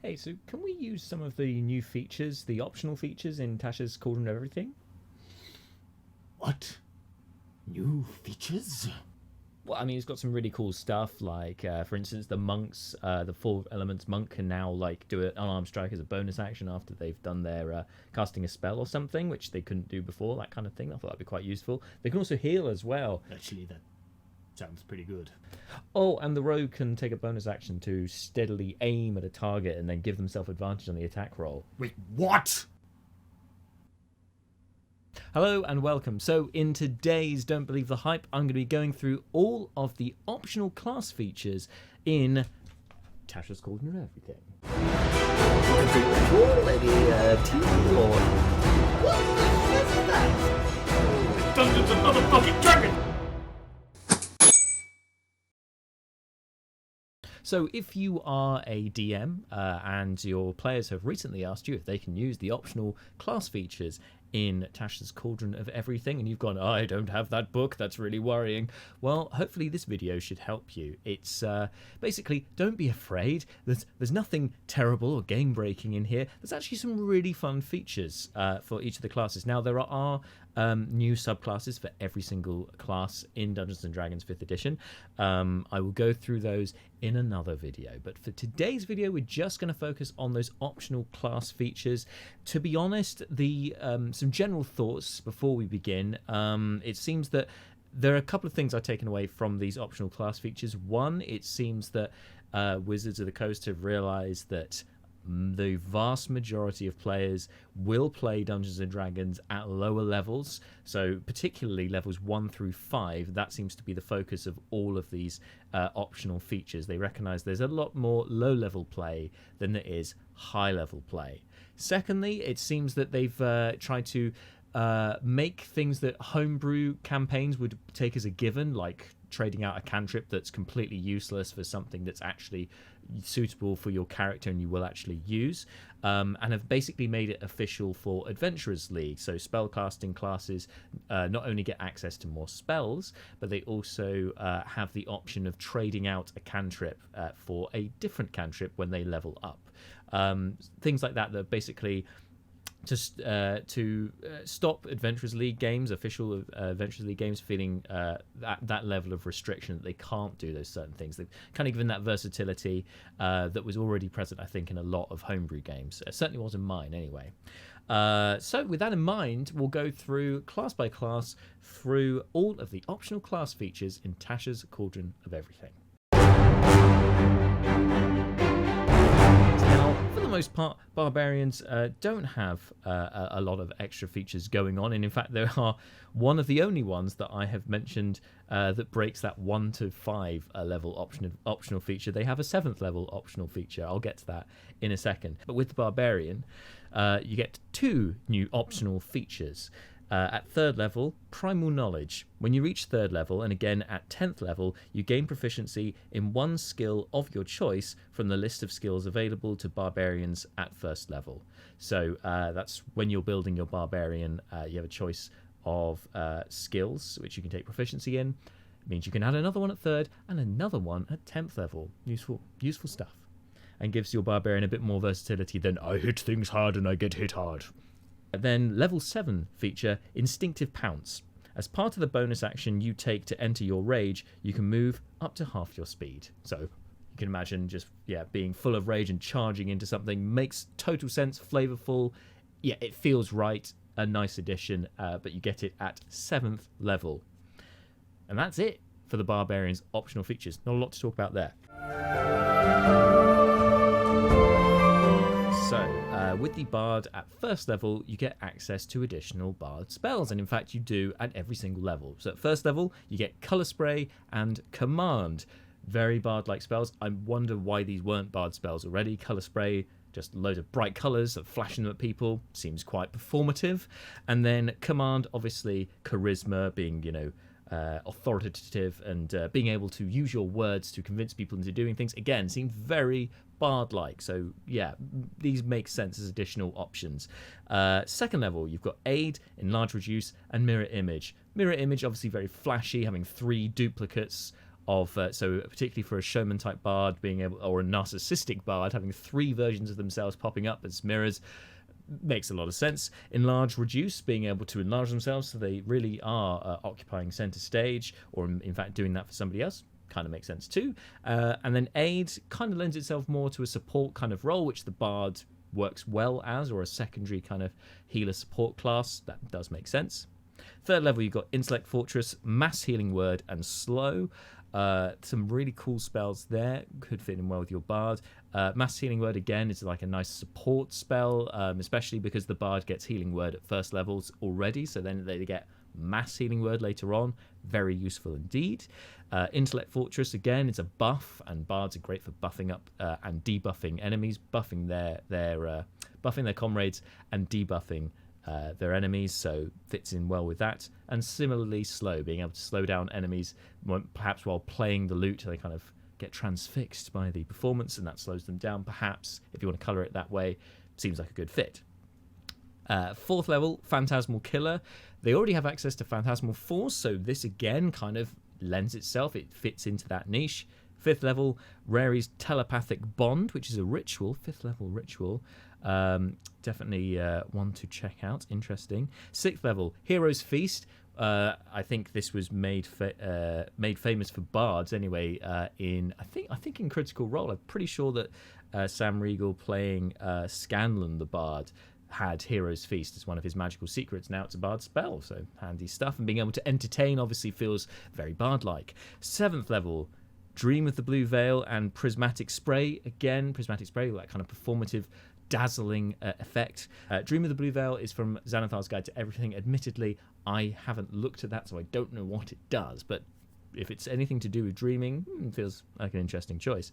Hey, so can we use some of the new features, the optional features in Tasha's Cauldron of Everything? What? New features? Well, I mean, it's got some really cool stuff, like, for instance, the monks, the 4 elements monk can now, like, do an unarmed strike as a bonus action after they've done their casting a spell or something, which they couldn't do before, that kind of thing. I thought that'd be quite useful. They can also heal as well. Actually, that sounds pretty good. Oh, and the rogue can take a bonus action to steadily aim at a target and then give themselves advantage on the attack roll. Wait, what? Hello and welcome. So in today's Don't Believe the Hype, I'm going to be going through all of the optional class features in Tasha's Cauldron of Everything. Dungeons and Motherfucking Dragons! So if you are a DM and your players have recently asked you if they can use the optional class features in Tasha's Cauldron of Everything, and you've gone, I don't have that book, that's really worrying. Well, hopefully this video should help you. It's basically, don't be afraid. There's nothing terrible or game-breaking in here. There's actually some really fun features for each of the classes. Now, there are new subclasses for every single class in Dungeons & Dragons 5th edition. I will go through those in another video, but for today's video we're just going to focus on those optional class features. To be honest, some general thoughts before we begin. It seems that there are a couple of things I've taken away from these optional class features. One, it seems that Wizards of the Coast have realized that the vast majority of players will play Dungeons & Dragons at lower levels, so particularly levels 1 through 5. That seems to be the focus of all of these optional features. They recognise there's a lot more low-level play than there is high-level play. Secondly, it seems that they've tried to make things that homebrew campaigns would take as a given, like trading out a cantrip that's completely useless for something that's actually suitable for your character and you will actually use, and have basically made it official for Adventurers League. So spellcasting classes not only get access to more spells, but they also have the option of trading out a cantrip for a different cantrip when they level up. Things like that basically just to stop Adventurers League games, official Adventurers League games, feeling that level of restriction that they can't do those certain things. They've kind of given that versatility that was already present, I think, in a lot of homebrew games. It certainly was in mine, anyway. So with that in mind, we'll go through class by class through all of the optional class features in Tasha's Cauldron of Everything. For the most part, barbarians don't have a lot of extra features going on, and in fact there are one of the only ones that I have mentioned that breaks that 1 to 5 level optional feature. They have a 7th level optional feature. I'll get to that in a second. But with the barbarian, you get 2 new optional features. At 3rd level, Primal Knowledge. When you reach 3rd level, and again at 10th level, you gain proficiency in 1 skill of your choice from the list of skills available to barbarians at 1st level. So that's when you're building your barbarian, you have a choice of skills which you can take proficiency in. It means you can add another one at 3rd and another one at 10th level. Useful stuff. And gives your barbarian a bit more versatility than I hit things hard and I get hit hard. Then level 7 feature, Instinctive Pounce. As part of the bonus action you take to enter your rage, you can move up to half your speed. So you can imagine just being full of rage and charging into something makes total sense, flavorful. Yeah, it feels right, a nice addition, but you get it at 7th level. And that's it for the Barbarian's optional features. Not a lot to talk about there. So, with the Bard at 1st level, you get access to additional Bard spells, and in fact you do at every single level. So at 1st level, you get Colour Spray and Command. Very Bard-like spells. I wonder why these weren't Bard spells already. Colour Spray, just loads of bright colours, flashing them at people, seems quite performative. And then Command, obviously Charisma, being, authoritative and being able to use your words to convince people into doing things, again, seems very Bard-like. So yeah, these make sense as additional options. 2nd level, you've got Aid, Enlarge, Reduce, and Mirror Image. Mirror Image, obviously very flashy, having 3 duplicates of so particularly for a showman type bard being able, or a narcissistic bard having 3 versions of themselves popping up as mirrors makes a lot of sense. Enlarge, reduce, being able to enlarge themselves so they really are occupying center stage, or in fact doing that for somebody else, kind of makes sense too. And then aid kind of lends itself more to a support kind of role, which the bard works well as, or a secondary kind of healer support class. That does make sense. Third level, you've got Intellect Fortress, Mass Healing Word, and Slow. Some really cool spells there, could fit in well with your bard. Mass Healing Word, again, is like a nice support spell, especially because the bard gets Healing Word at first levels already, so then they get Mass Healing Word later on. Very useful indeed. Intellect Fortress, again, it's a buff, and bards are great for buffing up and debuffing enemies, buffing their comrades and debuffing their enemies, so fits in well with that. And similarly, Slow, being able to slow down enemies, perhaps while playing the lute, they kind of get transfixed by the performance, and that slows them down. Perhaps, if you want to colour it that way, seems like a good fit. Fourth level, Phantasmal Killer. They already have access to Phantasmal Force, so this again kind of lends itself. It fits into that niche. Fifth level, Rary's Telepathic Bond, which is a ritual, 5th level ritual. Definitely one to check out. Interesting. 6th level, Hero's Feast. I think this was made famous for bards anyway. In I think in Critical Role, I'm pretty sure that Sam Riegel playing Scanlan the Bard had Hero's Feast as one of his magical secrets. Now it's a bard spell, so handy stuff. And being able to entertain obviously feels very bard-like. 7th level, Dream of the Blue Veil and Prismatic Spray. Again, Prismatic Spray, that kind of performative, dazzling effect. Dream of the Blue Veil is from Xanathar's Guide to Everything. Admittedly, I haven't looked at that, so I don't know what it does, but if it's anything to do with dreaming, it feels like an interesting choice.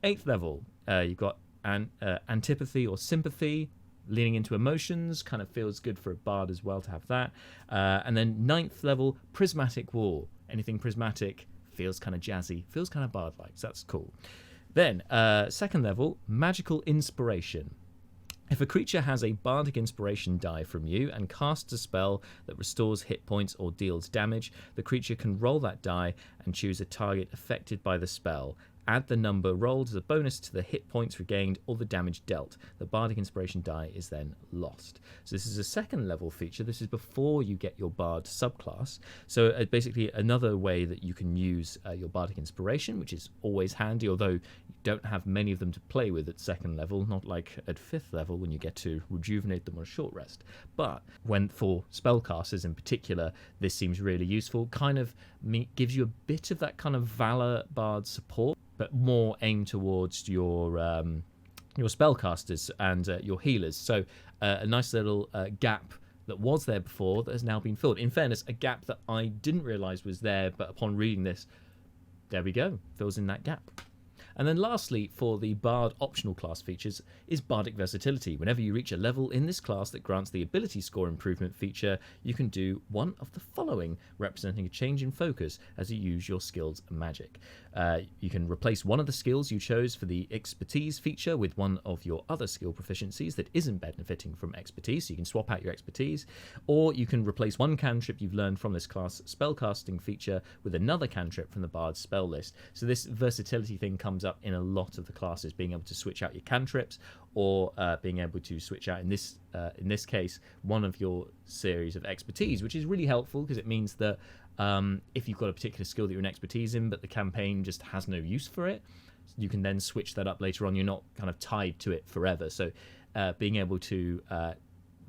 8th level, you've got Antipathy or Sympathy, leaning into emotions, kind of feels good for a bard as well to have that. And then 9th level, Prismatic Wall. Anything prismatic feels kind of jazzy, feels kind of bard-like, so that's cool. Then, 2nd level, Magical Inspiration. If a creature has a Bardic Inspiration die from you and casts a spell that restores hit points or deals damage, the creature can roll that die and choose a target affected by the spell. Add the number rolled as a bonus to the hit points regained or the damage dealt. The Bardic Inspiration die is then lost. So this is a 2nd level feature. This is before you get your Bard subclass. So basically another way that you can use your Bardic Inspiration, which is always handy, although you don't have many of them to play with at 2nd level, not like at 5th level when you get to rejuvenate them on a short rest. But when for spellcasters in particular, this seems really useful. Kind of gives you a bit of that kind of Valor Bard support, but more aimed towards your spellcasters and your healers. So a nice little gap that was there before that has now been filled. In fairness, a gap that I didn't realise was there, but upon reading this, there we go, fills in that gap. And then lastly, for the Bard optional class features, is Bardic Versatility. Whenever you reach a level in this class that grants the ability score improvement feature, you can do one of the following, representing a change in focus as you use your skills and magic. You can replace one of the skills you chose for the expertise feature with one of your other skill proficiencies that isn't benefiting from expertise, so you can swap out your expertise, or you can replace one cantrip you've learned from this class spellcasting feature with another cantrip from the Bard's spell list. So this versatility thing comes up in a lot of the classes, being able to switch out your cantrips, or being able to switch out in this case one of your series of expertise, which is really helpful because it means that if you've got a particular skill that you're an expertise in but the campaign just has no use for it, you can then switch that up later on. You're not kind of tied to it forever, so being able to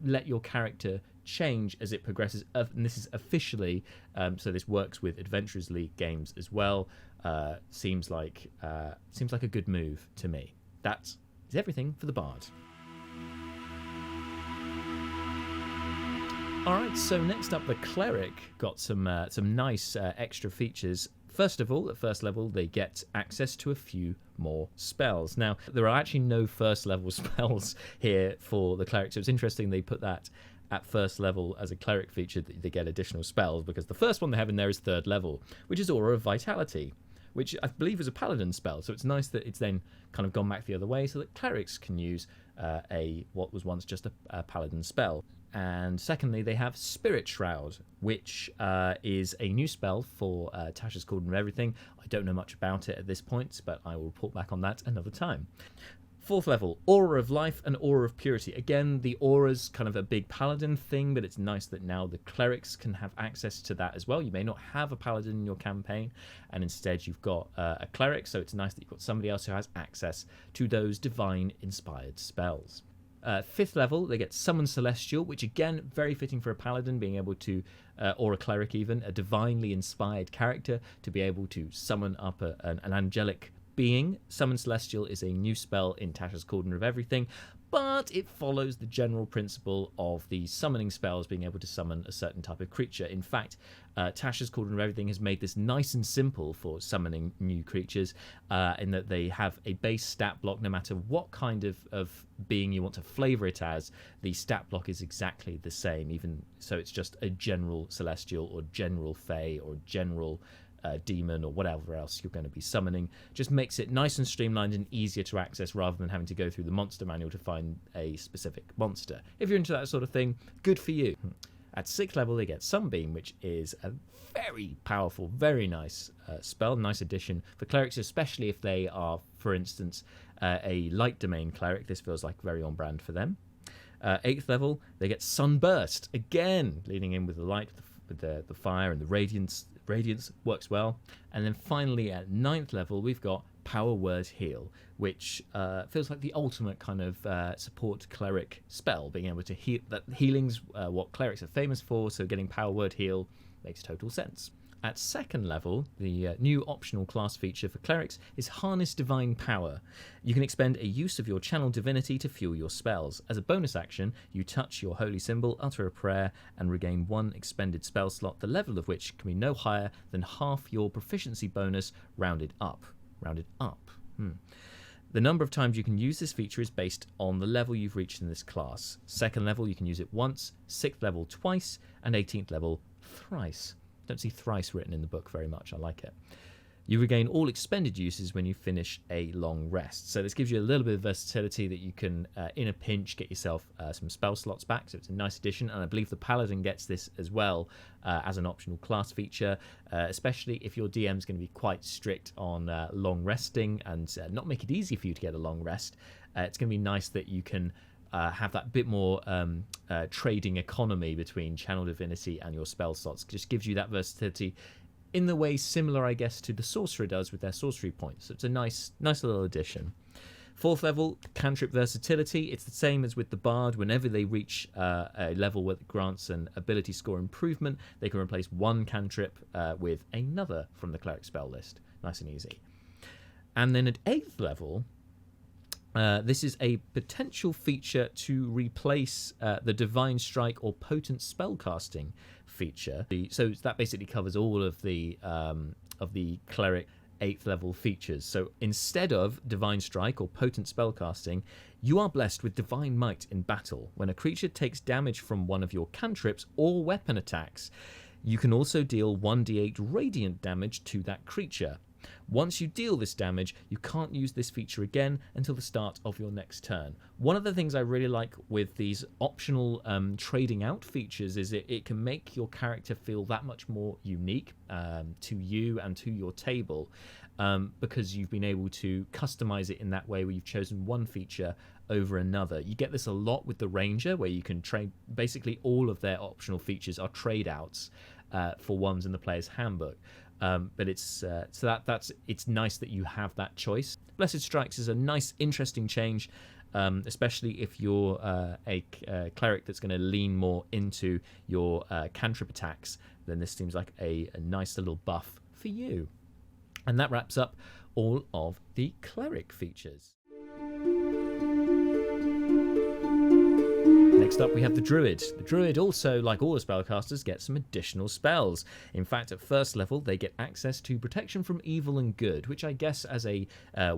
let your character change as it progresses, and this is officially so this works with Adventurers League games as well. Seems like a good move to me. That is everything for the Bard. All right, so next up, the Cleric got some nice extra features. First of all, at first level, they get access to a few more spells. Now, there are actually no first level spells here for the Cleric, so it's interesting they put that at first level as a Cleric feature, that they get additional spells, because the first one they have in there is 3rd level, which is Aura of Vitality, which I believe is a Paladin spell. So it's nice that it's then kind of gone back the other way so that Clerics can use what was once just a Paladin spell. And secondly, they have Spirit Shroud, which is a new spell for Tasha's Cauldron of Everything. I don't know much about it at this point, but I will report back on that another time. Fourth level, Aura of Life and Aura of Purity. Again, the aura's kind of a big paladin thing, but it's nice that now the clerics can have access to that as well. You may not have a paladin in your campaign, and instead you've got a cleric, so it's nice that you've got somebody else who has access to those divine-inspired spells. Fifth level, they get Summon Celestial, which again, very fitting for a paladin, being able to, or a cleric even, a divinely inspired character, to be able to summon up an angelic being. Summon Celestial is a new spell in Tasha's Cauldron of Everything, but it follows the general principle of the summoning spells being able to summon a certain type of creature. In fact, Tasha's Cauldron of Everything has made this nice and simple for summoning new creatures, in that they have a base stat block. No matter what kind of being you want to flavor it as, the stat block is exactly the same, even so it's just a general celestial or general fae or general demon or whatever else you're going to be summoning. Just makes it nice and streamlined and easier to access rather than having to go through the monster manual to find a specific monster. If you're into that sort of thing, good for you. At 6th level, they get Sunbeam, which is a very powerful, very nice spell, nice addition for clerics, especially if they are, for instance, a light domain cleric. This feels like very on brand for them. 8th level, they get Sunburst, again, leading in with the light, with the fire and the radiance works well. And then finally at 9th level, we've got Power Word Heal, which feels like the ultimate kind of support cleric spell, being able to heal. That healing's what clerics are famous for, so getting Power Word Heal makes total sense. At 2nd level, the new optional class feature for clerics is Harness Divine Power. You can expend a use of your channel divinity to fuel your spells. As a bonus action, you touch your holy symbol, utter a prayer, and regain 1 expended spell slot, the level of which can be no higher than half your proficiency bonus rounded up. The number of times you can use this feature is based on the level you've reached in this class. 2nd level, you can use it once, 6th level twice, and 18th level thrice. Don't see thrice written in the book very much. I like it. You regain all expended uses when you finish a long rest. So this gives you a little bit of versatility that you can, in a pinch, get yourself some spell slots back. So it's a nice addition. And I believe the Paladin gets this as well as an optional class feature, especially if your DM is going to be quite strict on long resting and not make it easy for you to get a long rest. It's going to be nice that you can have that bit more trading economy between channel divinity and your spell slots. Just gives you that versatility in the way similar, I guess, to the sorcerer does with their sorcery points. So it's a nice little addition. 4th level, cantrip versatility. It's the same as with the bard. Whenever they reach a level where it grants an ability score improvement, they can replace one cantrip with another from the cleric spell list. Nice and easy. And then at 8th level, this is a potential feature to replace the Divine Strike or Potent Spellcasting feature. So that basically covers all of the cleric 8th level features. So instead of Divine Strike or Potent Spellcasting, you are blessed with Divine Might in battle. When a creature takes damage from one of your cantrips or weapon attacks, you can also deal 1d8 radiant damage to that creature. Once you deal this damage, you can't use this feature again until the start of your next turn. One of the things I really like with these optional trading out features is it can make your character feel that much more unique to you and to your table, because you've been able to customize it in that way where you've chosen one feature over another. You get this a lot with the Ranger, where you can trade. Basically all of their optional features are trade outs for ones in the player's handbook. But it's it's nice that you have that choice. Blessed Strikes is a nice, interesting change, especially if you're a cleric that's going to lean more into your cantrip attacks. Then this seems like a nice little buff for you. And that wraps up all of the cleric features. Next up, we have the Druid. The Druid also, like all the spellcasters, gets some additional spells. In fact, at 1st level, they get access to Protection from Evil and Good, which I guess as a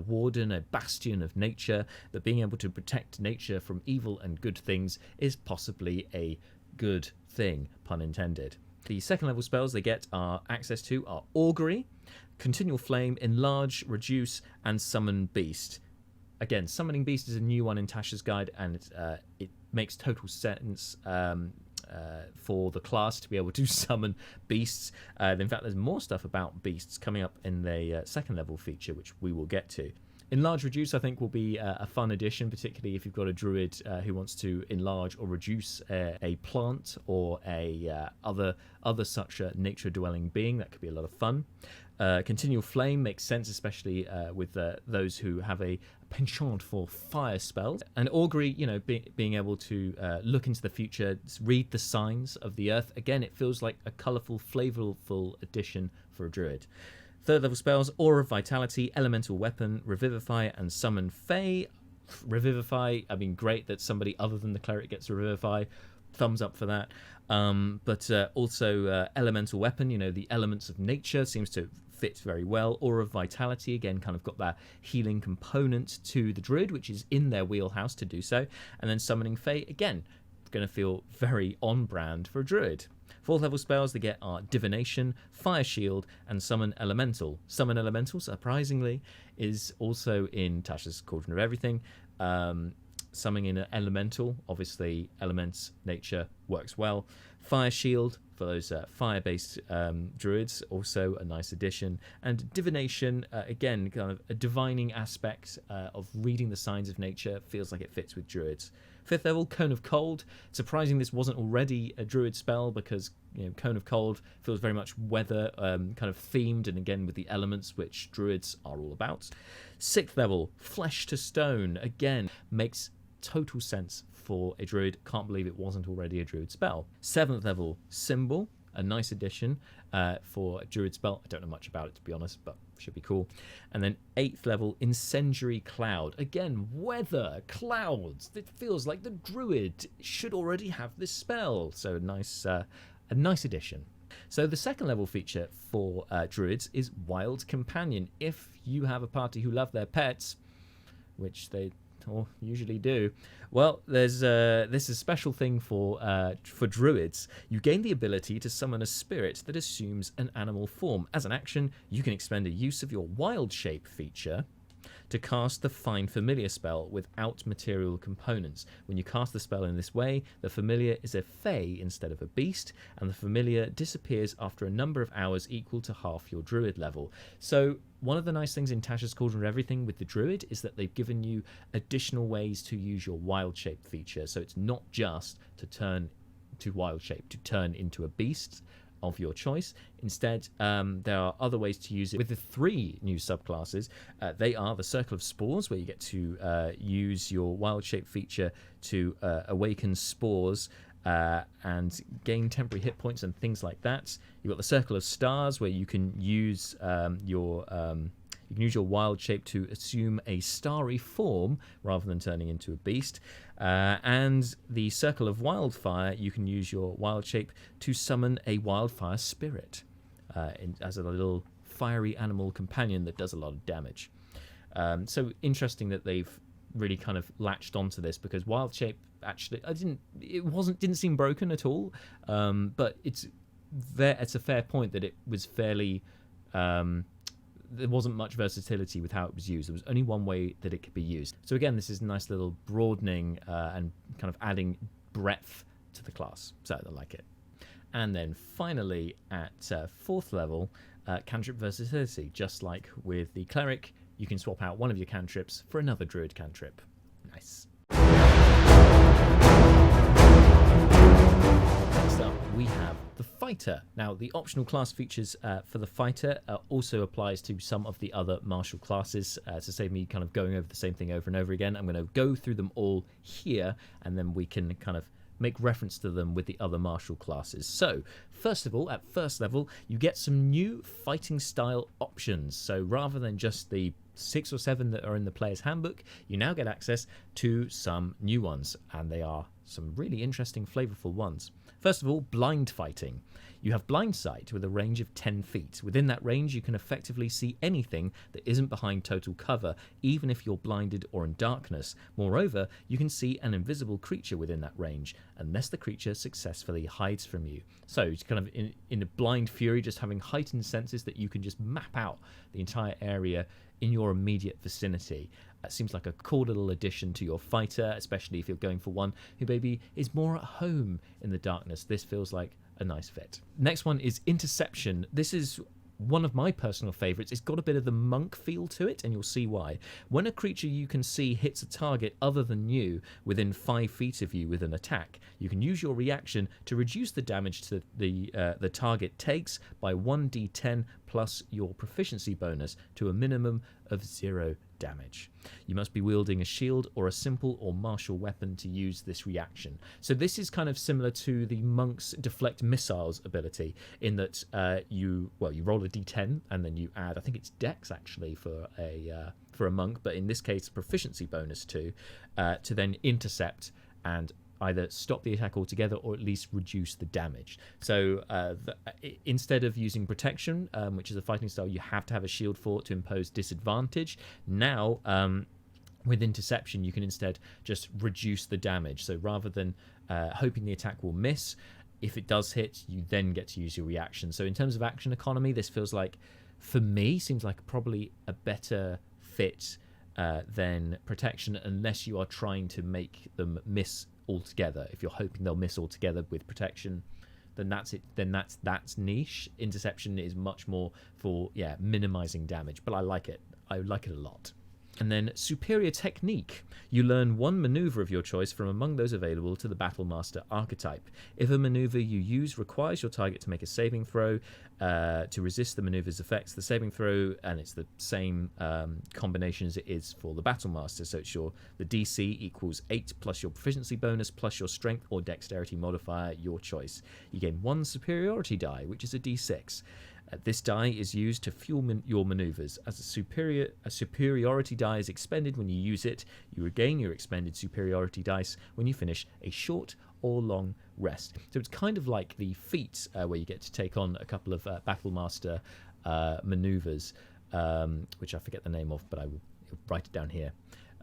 warden, a bastion of nature, that being able to protect nature from evil and good things is possibly a good thing, pun intended. The 2nd level spells they get access to are Augury, Continual Flame, Enlarge, Reduce, and Summon Beast. again, Summoning Beast is a new one in Tasha's guide, and it makes total sense for the class to be able to summon beasts. In fact, there's more stuff about beasts coming up in the second level feature, which we will get to. Enlarge Reduce, I think, will be a fun addition, particularly if you've got a druid who wants to enlarge or reduce a plant or a other such nature-dwelling being. That could be a lot of fun. Continual Flame makes sense, especially with those who have a penchant for fire spells. And Augury, being able to look into the future, read the signs of the earth. Again, it feels like a colourful, flavourful addition for a druid. Third level spells: Aura of Vitality, Elemental Weapon, Revivify, and Summon Fae. Revivify, I mean, great that somebody other than the cleric gets to Revivify. Thumbs up for that. But also Elemental Weapon, the elements of nature, seems to fit very well. Aura of Vitality, again, kind of got that healing component to the druid, which is in their wheelhouse to do so. And then Summoning Fae, again, going to feel very on brand for a druid. Fourth level spells they get are Divination, Fire Shield, and Summon Elemental. Summon Elemental, surprisingly, is also in Tasha's Cauldron of Everything. Summoning an elemental, obviously elements, nature works well. Fire Shield for those fire-based druids, also a nice addition. And Divination, again, kind of a divining aspect of reading the signs of nature, feels like it fits with druids. Fifth level, Cone of Cold. Surprising this wasn't already a druid spell, because Cone of Cold feels very much weather kind of themed, and again with the elements which druids are all about. Sixth level, Flesh to Stone. Again, makes total sense for a druid. Can't believe it wasn't already a druid spell. Seventh level, Symbol. A nice addition for a druid spell. I don't know much about it, to be honest, but should be cool. And then 8th level, Incendiary Cloud. Again, weather, clouds. It feels like the druid should already have this spell. So a nice addition. So the second level feature for druids is Wild Companion. If you have a party who love their pets, which they usually do, well, there's this is a special thing for druids. You gain the ability to summon a spirit that assumes an animal form. As an action, you can expend a use of your Wild Shape feature to cast the Find Familiar spell without material components. When you cast the spell in this way, the familiar is a fae instead of a beast, and the familiar disappears after a number of hours equal to half your druid level. So one of the nice things in Tasha's Cauldron of Everything with the druid is that they've given you additional ways to use your Wild Shape feature. So it's not just to turn to Wild Shape, to turn into a beast of your choice. Instead, there are other ways to use it. With the 3 new subclasses, they are the Circle of Spores, where you get to use your Wild Shape feature to awaken spores and gain temporary hit points and things like that. You've got the Circle of Stars, where you can use your Wild Shape to assume a starry form rather than turning into a beast. And the Circle of Wildfire, you can use your Wild Shape to summon a wildfire spirit as a little fiery animal companion that does a lot of damage. So interesting that they've really kind of latched onto this, because Wild Shape actually didn't seem broken at all, but it's a fair point that it was fairly there wasn't much versatility with how it was used. There was only one way that it could be used. So again, this is a nice little broadening and kind of adding breadth to the class. So I like it. And then finally, at 4th level, cantrip versatility. Just like with the cleric, you can swap out one of your cantrips for another druid cantrip. Nice. Next up, we have the Fighter. Now, the optional class features for the Fighter also applies to some of the other martial classes. To save me kind of going over the same thing over and over again, I'm going to go through them all here, and then we can kind of make reference to them with the other martial classes. So, first of all, at 1st level, you get some new fighting style options. So rather than just the 6 or 7 that are in the player's handbook, you now get access to some new ones, and they are some really interesting, flavorful ones. First of all, blind fighting. You have blind sight with a range of 10 feet. Within that range, you can effectively see anything that isn't behind total cover, even if you're blinded or in darkness. Moreover, you can see an invisible creature within that range, unless the creature successfully hides from you. So it's kind of in a blind fury, just having heightened senses that you can just map out the entire area in your immediate vicinity. seems like a cool little addition to your fighter, especially if you're going for one who maybe is more at home in the darkness. This feels like a nice fit. Next one is Interception. This is one of my personal favourites. It's got a bit of the monk feel to it, and you'll see why. When a creature you can see hits a target other than you within 5 feet of you with an attack, you can use your reaction to reduce the damage to the target takes by 1d10 plus your proficiency bonus to a minimum of 0 damage. You must be wielding a shield or a simple or martial weapon to use this reaction. So this is kind of similar to the monk's deflect missiles ability, in that you roll a d10 and then you add, I think it's dex actually for a monk, but in this case proficiency bonus to then intercept and either stop the attack altogether or at least reduce the damage. So instead of using protection, which is a fighting style you have to have a shield for to impose disadvantage, now with interception you can instead just reduce the damage. So rather than hoping the attack will miss, if it does hit, you then get to use your reaction. So in terms of action economy, this feels like, for me, seems like probably a better fit than protection, unless you are trying to make them miss altogether. If you're hoping they'll miss altogether with protection, then that's it. Then that's niche. Interception is much more for minimizing damage, but I like it. I like it a lot. And then Superior Technique. You learn one maneuver of your choice from among those available to the Battlemaster archetype. If a maneuver you use requires your target to make a saving throw to resist the maneuver's effects, the saving throw, and it's the same combination as it is for the Battlemaster. So it's the DC equals 8 plus your proficiency bonus plus your strength or dexterity modifier, your choice. You gain 1 superiority die, which is a D6. This die is used to fuel your maneuvers. As a superiority die is expended when you use it, you regain your expended superiority dice when you finish a short or long rest. So it's kind of like the feats where you get to take on a couple of Battlemaster maneuvers, which I forget the name of, but I will write it down here.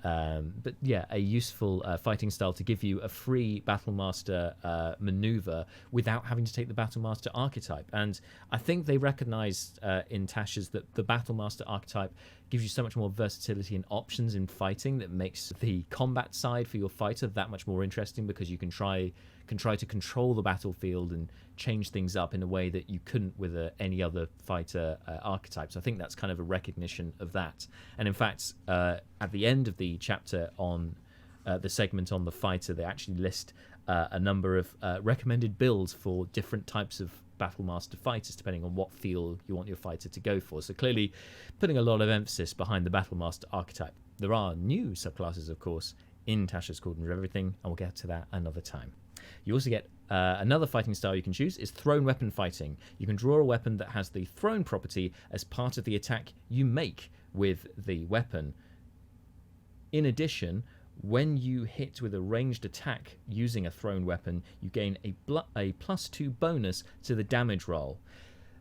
But yeah, a useful fighting style to give you a free Battlemaster maneuver without having to take the Battlemaster archetype. And I think they recognized in Tasha's that the Battlemaster archetype gives you so much more versatility and options in fighting that makes the combat side for your fighter that much more interesting, because you can try to control the battlefield and change things up in a way that you couldn't with any other fighter archetype. So I think that's kind of a recognition of that. And in fact, at the end of the chapter on the segment on the fighter, they actually list a number of recommended builds for different types of Battlemaster fighters, depending on what feel you want your fighter to go for. So clearly putting a lot of emphasis behind the Battlemaster archetype. There are new subclasses, of course, in Tasha's Cauldron of Everything, and we'll get to that another time. You also get another fighting style you can choose is thrown weapon fighting. You can draw a weapon that has the thrown property as part of the attack you make with the weapon. In addition, when you hit with a ranged attack using a thrown weapon, you gain a +2 bonus to the damage roll.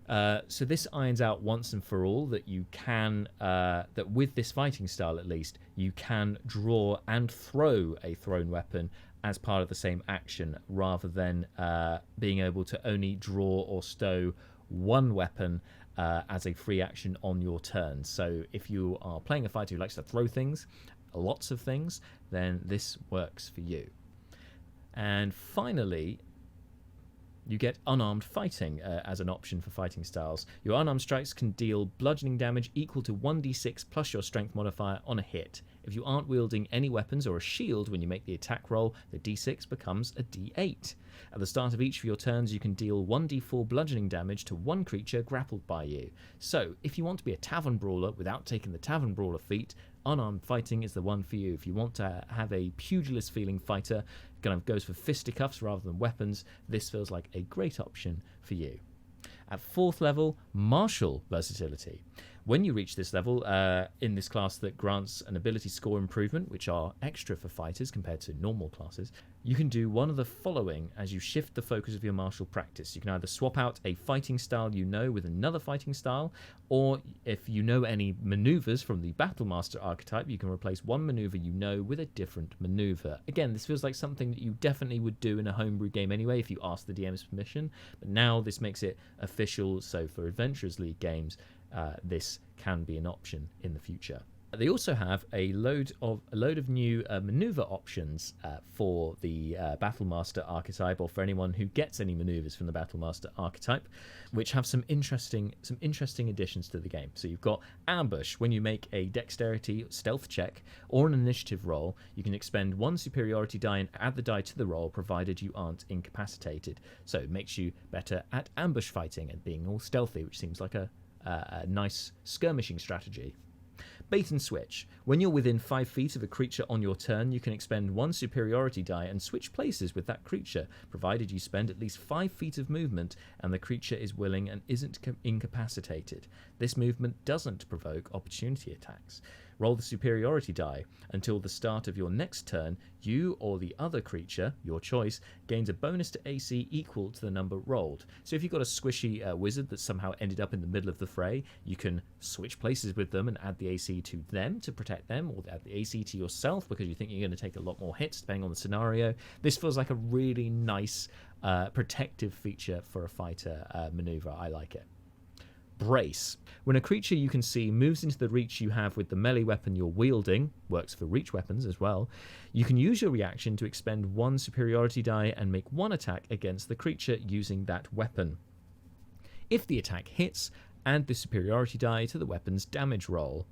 So this irons out once and for all that you can, that with this fighting style at least, you can draw and throw a thrown weapon as part of the same action, rather than being able to only draw or stow one weapon as a free action on your turn. So if you are playing a fighter who likes to throw things, lots of things, then this works for you. And finally, you get unarmed fighting as an option for fighting styles. Your unarmed strikes can deal bludgeoning damage equal to 1d6 plus your strength modifier on a hit. If you aren't wielding any weapons or a shield when you make the attack roll, the d6 becomes a d8. At the start of each of your turns, you can deal 1d4 bludgeoning damage to one creature grappled by you. So, if you want to be a tavern brawler without taking the tavern brawler feat, unarmed fighting is the one for you. If you want to have a pugilist feeling fighter, kind of goes for fisticuffs rather than weapons, this feels like a great option for you. At 4th level, martial versatility. When you reach this level in this class that grants an ability score improvement, which are extra for fighters compared to normal classes, you can do one of the following as you shift the focus of your martial practice. You can either swap out a fighting style you know with another fighting style, or if you know any maneuvers from the Battlemaster archetype, you can replace one maneuver you know with a different maneuver. Again, this feels like something that you definitely would do in a homebrew game anyway if you ask the DM's permission, but now this makes it official, so for Adventurers League games, this can be an option in the future. They also have a load of new maneuver options for the Battlemaster archetype, or for anyone who gets any maneuvers from the Battlemaster archetype, which have some interesting additions to the game. So you've got ambush. When you make a dexterity stealth check or an initiative roll, you can expend 1 superiority die and add the die to the roll, provided you aren't incapacitated. So it makes you better at ambush fighting and being all stealthy, which seems like a nice skirmishing strategy. Bait and switch. When you're within 5 feet of a creature on your turn, you can expend 1 superiority die and switch places with that creature, provided you spend at least 5 feet of movement and the creature is willing and isn't incapacitated. This movement doesn't provoke opportunity attacks. Roll the superiority die. Until the start of your next turn, you or the other creature, your choice, gains a bonus to AC equal to the number rolled. So if you've got a squishy wizard that somehow ended up in the middle of the fray, you can switch places with them and add the AC to them to protect them, or add the AC to yourself because you think you're going to take a lot more hits depending on the scenario. This feels like a really nice protective feature for a fighter maneuver. I like it. Brace. When a creature you can see moves into the reach you have with the melee weapon you're wielding, works for reach weapons as well, you can use your reaction to expend 1 superiority die and make 1 attack against the creature using that weapon. If the attack hits, add the superiority die to the weapon's damage roll.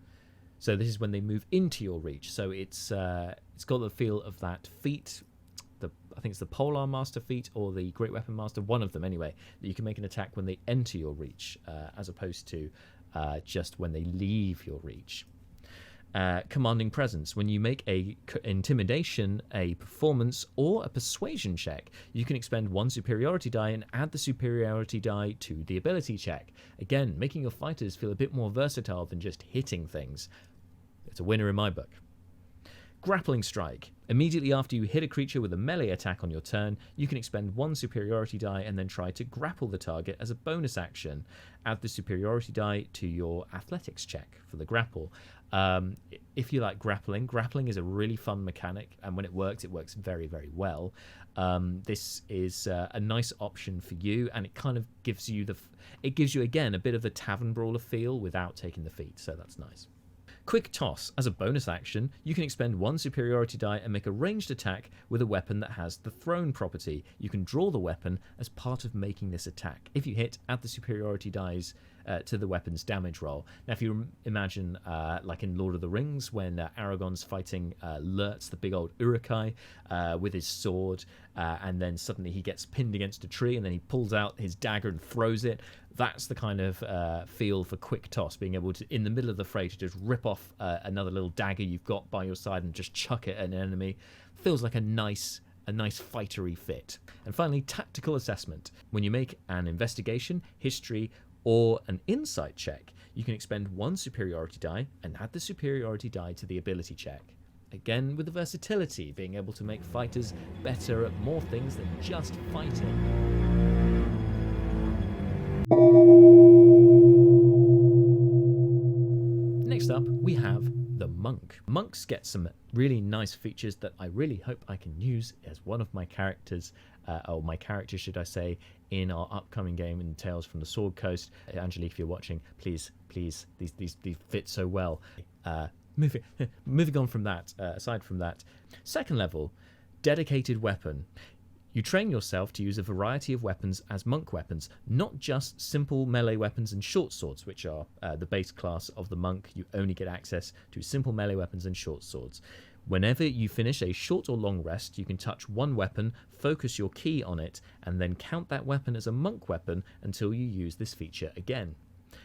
So this is when they move into your reach. So it's got the feel of that feat. I think it's the Polar Master feat or the Great Weapon Master, one of them anyway, that you can make an attack when they enter your reach, as opposed to just when they leave your reach. Commanding presence. When you make a intimidation, a performance, or a persuasion check, you can expend 1 superiority die and add the superiority die to the ability check. Again, making your fighters feel a bit more versatile than just hitting things. It's a winner in my book. Grappling strike. Immediately after you hit a creature with a melee attack on your turn, you can expend 1 superiority die and then try to grapple the target as a bonus action. Add the superiority die to your athletics check for the grapple. If you like grappling is a really fun mechanic, and when it works very, very well. This is a nice option for you, and it kind of gives you again a bit of the tavern brawler feel without taking the feat, so that's nice. Quick toss. As a bonus action, you can expend 1 superiority die and make a ranged attack with a weapon that has the thrown property. You can draw the weapon as part of making this attack. If you hit, add the superiority dies to the weapon's damage roll. Now, if you imagine, like in Lord of the Rings, when Aragorn's fighting Lurtz, the big old Uruk-hai, with his sword, and then suddenly he gets pinned against a tree, and then he pulls out his dagger and throws it. That's the kind of feel for quick toss, being able to, in the middle of the fray, to just rip off another little dagger you've got by your side and just chuck it at an enemy. Feels like a nice fightery fit. And finally, tactical assessment. When you make an investigation, history, or an insight check, you can expend 1 superiority die and add the superiority die to the ability check. Again, with the versatility, being able to make fighters better at more things than just fighting. Next up, we have the monk. Monks get some really nice features that I really hope I can use as one of my characters, or my character should I say, in our upcoming game in Tales from the Sword Coast. Angelique, if you're watching, please, these fit so well. Moving on from that, aside from that, second level, dedicated weapon. You train yourself to use a variety of weapons as monk weapons, not just simple melee weapons and short swords, which are the base class of the monk. You only get access to simple melee weapons and short swords. Whenever you finish a short or long rest, you can touch one weapon, focus your key on it, and then count that weapon as a monk weapon until you use this feature again.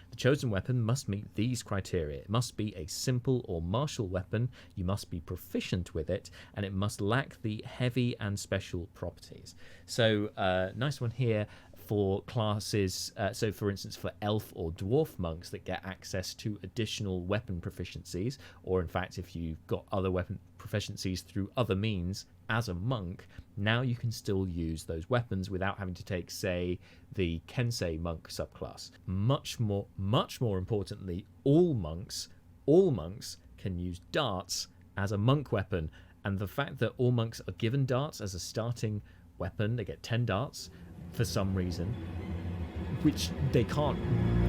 The chosen weapon must meet these criteria. It must be a simple or martial weapon, you must be proficient with it, and it must lack the heavy and special properties. So, nice one here for classes, so for instance for elf or dwarf monks that get access to additional weapon proficiencies, or in fact if you've got other weapon proficiencies through other means as a monk, now you can still use those weapons without having to take, say, the Kensei monk subclass. Much more importantly, all monks can use darts as a monk weapon, and the fact that all monks are given darts as a starting weapon, they get 10 darts for some reason, which they can't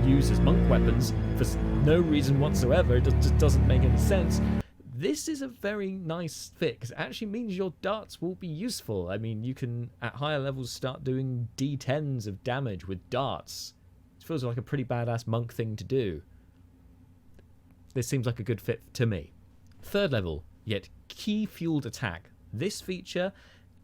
use as monk weapons for no reason whatsoever. It just doesn't make any sense. This is a very nice fit because it actually means your darts will be useful. I mean, you can, at higher levels, start doing d10s of damage with darts. It feels like a pretty badass monk thing to do. This seems like a good fit to me. Third level, yet key-fueled attack. This feature,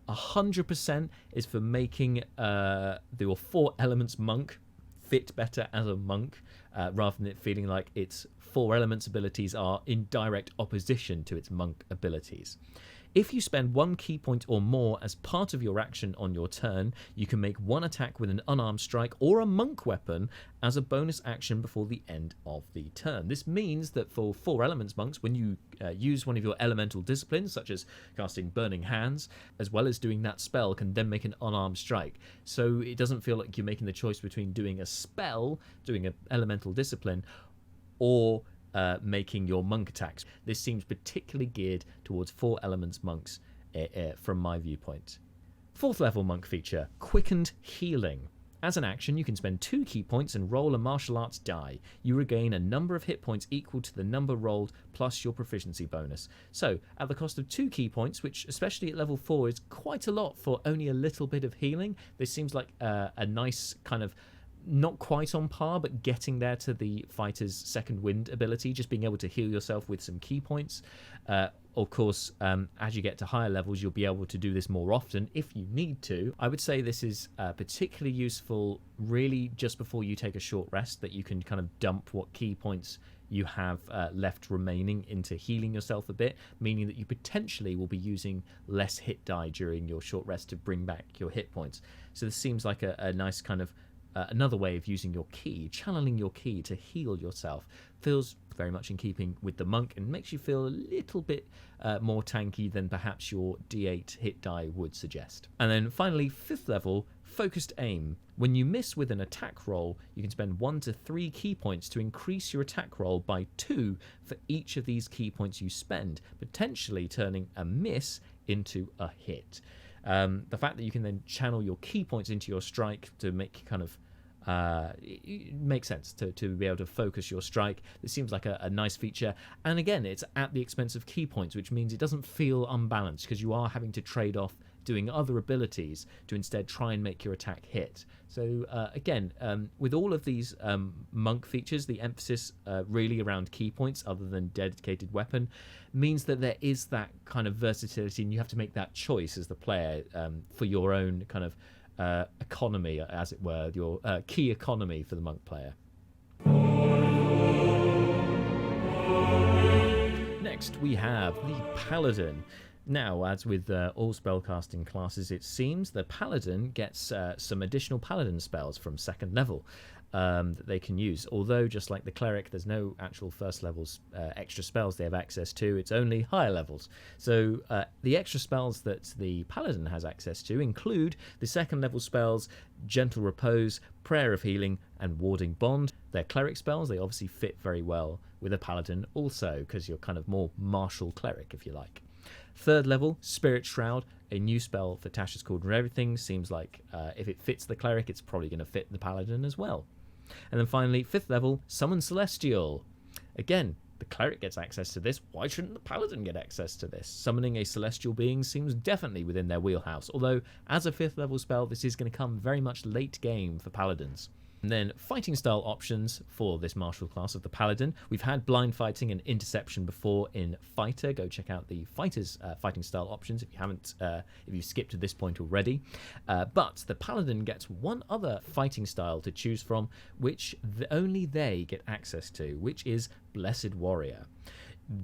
100%, is for making your 4 elements monk fit better as a monk, rather than it feeling like its 4 elements abilities are in direct opposition to its monk abilities. If you spend 1 key point or more as part of your action on your turn, you can make 1 attack with an unarmed strike or a monk weapon as a bonus action before the end of the turn. This means that for 4 elements monks, when you use one of your elemental disciplines, such as casting Burning Hands, as well as doing that spell, can then make an unarmed strike. So it doesn't feel like you're making the choice between doing a spell, doing an elemental discipline, or making your monk attacks. This seems particularly geared towards 4 elements monks from my viewpoint. 4th level monk feature, quickened healing. As an action, you can spend 2 key points and roll a martial arts die. You regain a number of hit points equal to the number rolled plus your proficiency bonus. So, at the cost of 2 key points, which especially at level 4 is quite a lot for only a little bit of healing, this seems like a nice kind of not quite on par, but getting there to the fighter's second wind ability, just being able to heal yourself with some key points. Of course, as you get to higher levels, you'll be able to do this more often if you need to. I would say this is particularly useful really just before you take a short rest, that you can kind of dump what key points you have left remaining into healing yourself a bit, meaning that you potentially will be using less hit die during your short rest to bring back your hit points. So this seems like a nice kind of another way of using your ki, channeling your ki to heal yourself. Feels very much in keeping with the monk and makes you feel a little bit more tanky than perhaps your D8 hit die would suggest. And then finally, 5th level, focused aim. When you miss with an attack roll, you can spend 1 to 3 key points to increase your attack roll by 2 for each of these key points you spend, potentially turning a miss into a hit. The fact that you can then channel your key points into your strike to make kind of it makes sense to be able to focus your strike. This seems like a nice feature, and again, it's at the expense of key points, which means it doesn't feel unbalanced because you are having to trade off doing other abilities to instead try and make your attack hit. So again, with all of these monk features, the emphasis really around key points other than dedicated weapon means that there is that kind of versatility, and you have to make that choice as the player for your own kind of economy, as it were, your key economy for the monk player. Next we have the Paladin. Now, as with all spellcasting classes, it seems the Paladin gets some additional Paladin spells from 2nd level that they can use. Although, just like the Cleric, there's no actual first levels extra spells they have access to. It's only higher levels. So the extra spells that the Paladin has access to include the 2nd level spells Gentle Repose, Prayer of Healing, and Warding Bond. They're Cleric spells. They obviously fit very well with a Paladin also, because you're kind of more martial Cleric, if you like. 3rd level, Spirit Shroud, a new spell for Tasha's Cauldron of Everything. Seems like if it fits the Cleric, it's probably going to fit the Paladin as well. And then finally, 5th level, Summon Celestial. Again, the Cleric gets access to this. Why shouldn't the Paladin get access to this? Summoning a celestial being seems definitely within their wheelhouse, although as a 5th level spell, this is going to come very much late game for Paladins. And then fighting style options for this martial class of the Paladin. We've had blind fighting and interception before in Fighter. Go check out the Fighter's fighting style options if you haven't, if you've skipped to this point already. But the Paladin gets one other fighting style to choose from, which only they get access to, which is Blessed Warrior.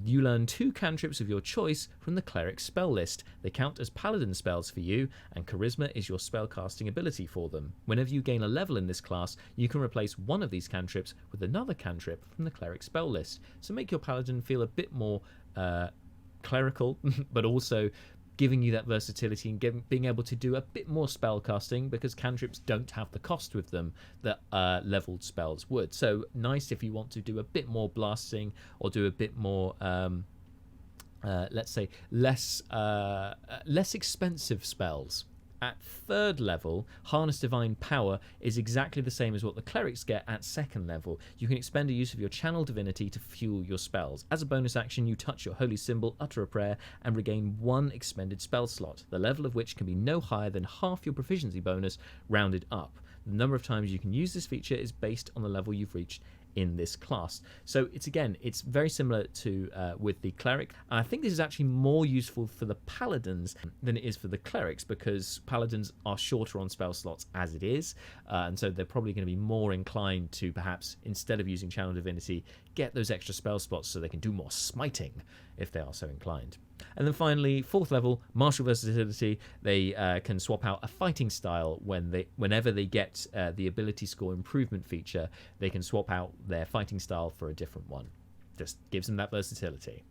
You learn 2 cantrips of your choice from the Cleric spell list. They count as Paladin spells for you, and Charisma is your spellcasting ability for them. Whenever you gain a level in this class, you can replace one of these cantrips with another cantrip from the Cleric spell list. So make your Paladin feel a bit more clerical, but also giving you that versatility and being able to do a bit more spell casting, because cantrips don't have the cost with them that leveled spells would. So nice if you want to do a bit more blasting or do a bit more let's say less expensive spells. At 3rd level, Harness Divine Power is exactly the same as what the clerics get at 2nd level. You can expend a use of your Channel Divinity to fuel your spells. As a bonus action, you touch your holy symbol, utter a prayer, and regain 1 expended spell slot, the level of which can be no higher than half your proficiency bonus, rounded up. The number of times you can use this feature is based on the level you've reached in this class. So it's very similar to with the cleric. And I think this is actually more useful for the paladins than it is for the clerics, because paladins are shorter on spell slots as it is, and so they're probably going to be more inclined to perhaps, instead of using Channel Divinity, get those extra spell slots so they can do more smiting if they are so inclined. And then finally, 4th level, Martial Versatility. They can swap out a fighting style whenever they get the ability score improvement feature. They can swap out their fighting style for a different one. Just gives them that versatility.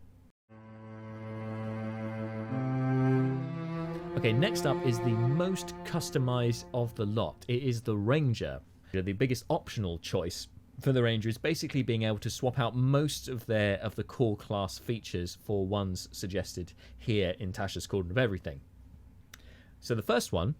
Okay, next up is the most customized of the lot. It is the Ranger. The biggest optional choice for the Ranger is basically being able to swap out most of the core class features for ones suggested here in Tasha's Cauldron of Everything. So the first one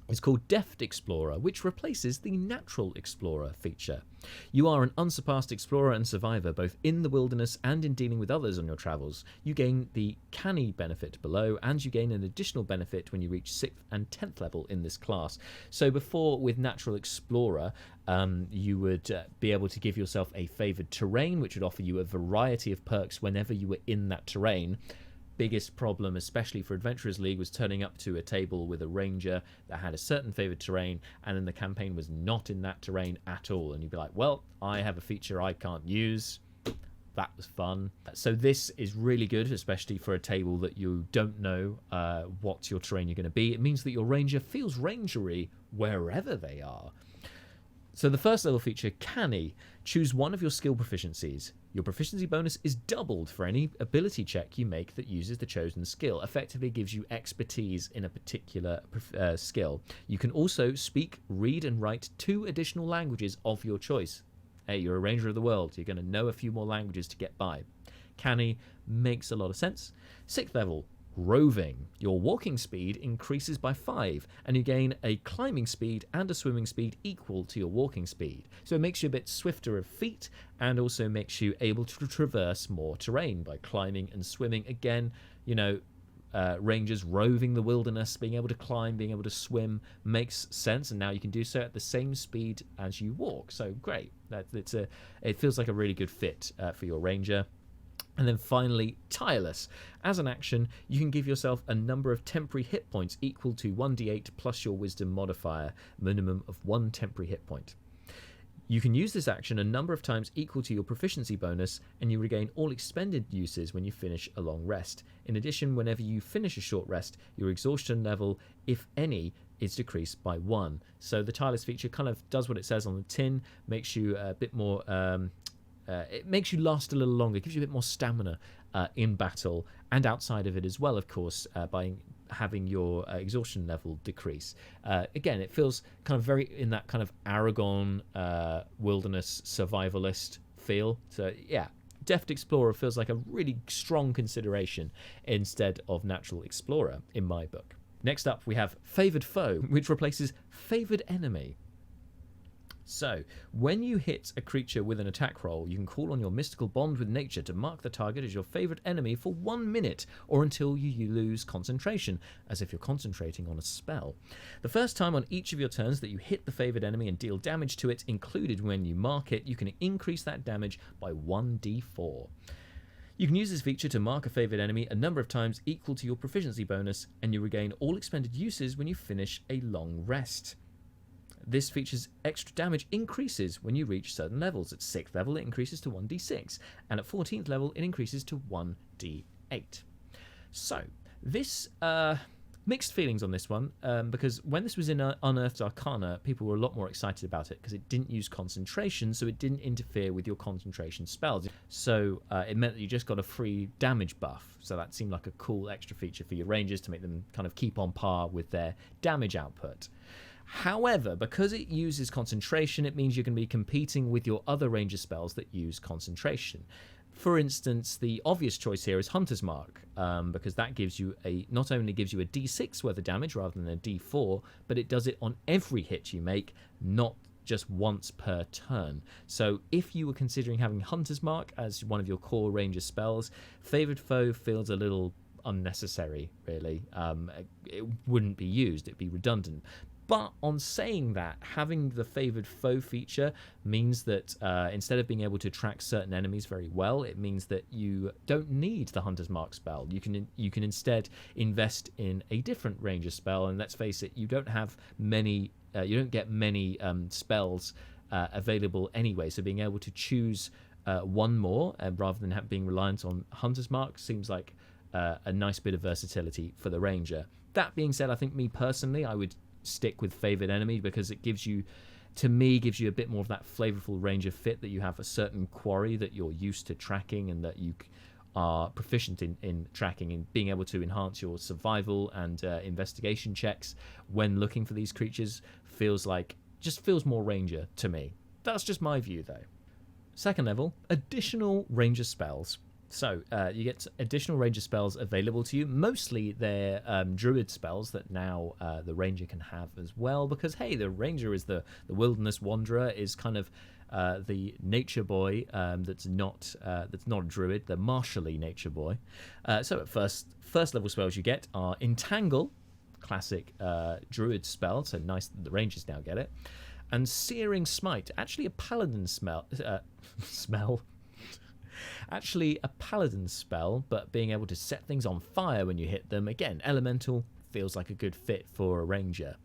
is called Deft Explorer, which replaces the Natural Explorer feature. You are an unsurpassed explorer and survivor, both in the wilderness and in dealing with others on your travels. You gain the Canny benefit below, and you gain an additional benefit when you reach 6th and 10th level in this class. So before, with Natural Explorer, you would be able to give yourself a favoured terrain, which would offer you a variety of perks whenever you were in that terrain. Biggest problem, especially for Adventurers League, was turning up to a table with a ranger that had a certain favoured terrain, and then the campaign was not in that terrain at all, and you'd be like, well, I have a feature I can't use. That was fun. So this is really good, especially for a table that you don't know what your terrain you're going to be. It means that your ranger feels rangery wherever they are. So the first level feature, Canny. Choose one of your skill proficiencies. Your proficiency bonus is doubled for any ability check you make that uses the chosen skill. Effectively gives you expertise in a particular skill. You can also speak, read, and write 2 additional languages of your choice. Hey, you're a ranger of the world. You're going to know a few more languages to get by. Canny makes a lot of sense. 6th level, Roving. Your walking speed increases by 5, and you gain a climbing speed and a swimming speed equal to your walking speed. So it makes you a bit swifter of feet, and also makes you able to traverse more terrain by climbing and swimming. Again, you know, rangers roving the wilderness, being able to climb, being able to swim makes sense, and now you can do so at the same speed as you walk. So great. It feels like a really good fit for your ranger. And then finally, Tireless. As an action, you can give yourself a number of temporary hit points equal to 1d8 plus your wisdom modifier, minimum of 1 temporary hit point. You can use this action a number of times equal to your proficiency bonus, and you regain all expended uses when you finish a long rest. In addition, whenever you finish a short rest, your exhaustion level, if any, is decreased by 1. So the Tireless feature kind of does what it says on the tin, makes you a bit more... it makes you last a little longer, gives you a bit more stamina in battle, and outside of it as well, of course, by having your exhaustion level decrease. Again, it feels kind of very in that kind of Aragon wilderness survivalist feel. So yeah, Deft Explorer feels like a really strong consideration instead of Natural Explorer in my book. Next up, we have Favoured Foe, which replaces Favoured Enemy. So, when you hit a creature with an attack roll, you can call on your mystical bond with nature to mark the target as your favourite enemy for 1 minute, or until you lose concentration, as if you're concentrating on a spell. The first time on each of your turns that you hit the favoured enemy and deal damage to it, included when you mark it, you can increase that damage by 1d4. You can use this feature to mark a favoured enemy a number of times equal to your proficiency bonus, and you regain all expended uses when you finish a long rest. This feature's extra damage increases when you reach certain levels. At 6th level, it increases to 1d6, and at 14th level, it increases to 1d8. So, this mixed feelings on this one, because when this was in Unearthed Arcana, people were a lot more excited about it because it didn't use concentration, so it didn't interfere with your concentration spells. So it meant that you just got a free damage buff. So that seemed like a cool extra feature for your rangers to make them kind of keep on par with their damage output. However, because it uses concentration, it means you're going to be competing with your other ranger spells that use concentration. For instance, the obvious choice here is Hunter's Mark, because that gives you not only gives you a D6 worth of damage rather than a D4, but it does it on every hit you make, not just once per turn. So if you were considering having Hunter's Mark as one of your core ranger spells, Favored Foe feels a little unnecessary, really. It wouldn't be used, it'd be redundant. But on saying that, having the Favoured Foe feature means that instead of being able to track certain enemies very well, it means that you don't need the Hunter's Mark spell. You can instead invest in a different ranger spell, and let's face it, you don't have many. You don't get many spells available anyway. So being able to choose one more rather than being reliant on Hunter's Mark seems like a nice bit of versatility for the ranger. That being said, I think me personally, I would stick with Favoured Enemy because it gives you a bit more of that flavorful ranger fit, that you have a certain quarry that you're used to tracking and that you are proficient in tracking, and being able to enhance your survival and investigation checks when looking for these creatures feels more ranger to me. That's just my view though. Second level, additional ranger spells. So you get additional ranger spells available to you. Mostly they're druid spells that now the ranger can have as well, because hey, the ranger is the wilderness wanderer, is kind of the nature boy that's not a druid, the martially nature boy. So at first level spells you get are Entangle, classic druid spell, so nice that the rangers now get it, and Searing Smite, actually a paladin smell. Actually a paladin spell, but being able to set things on fire when you hit them. Again, elemental, feels like a good fit for a ranger.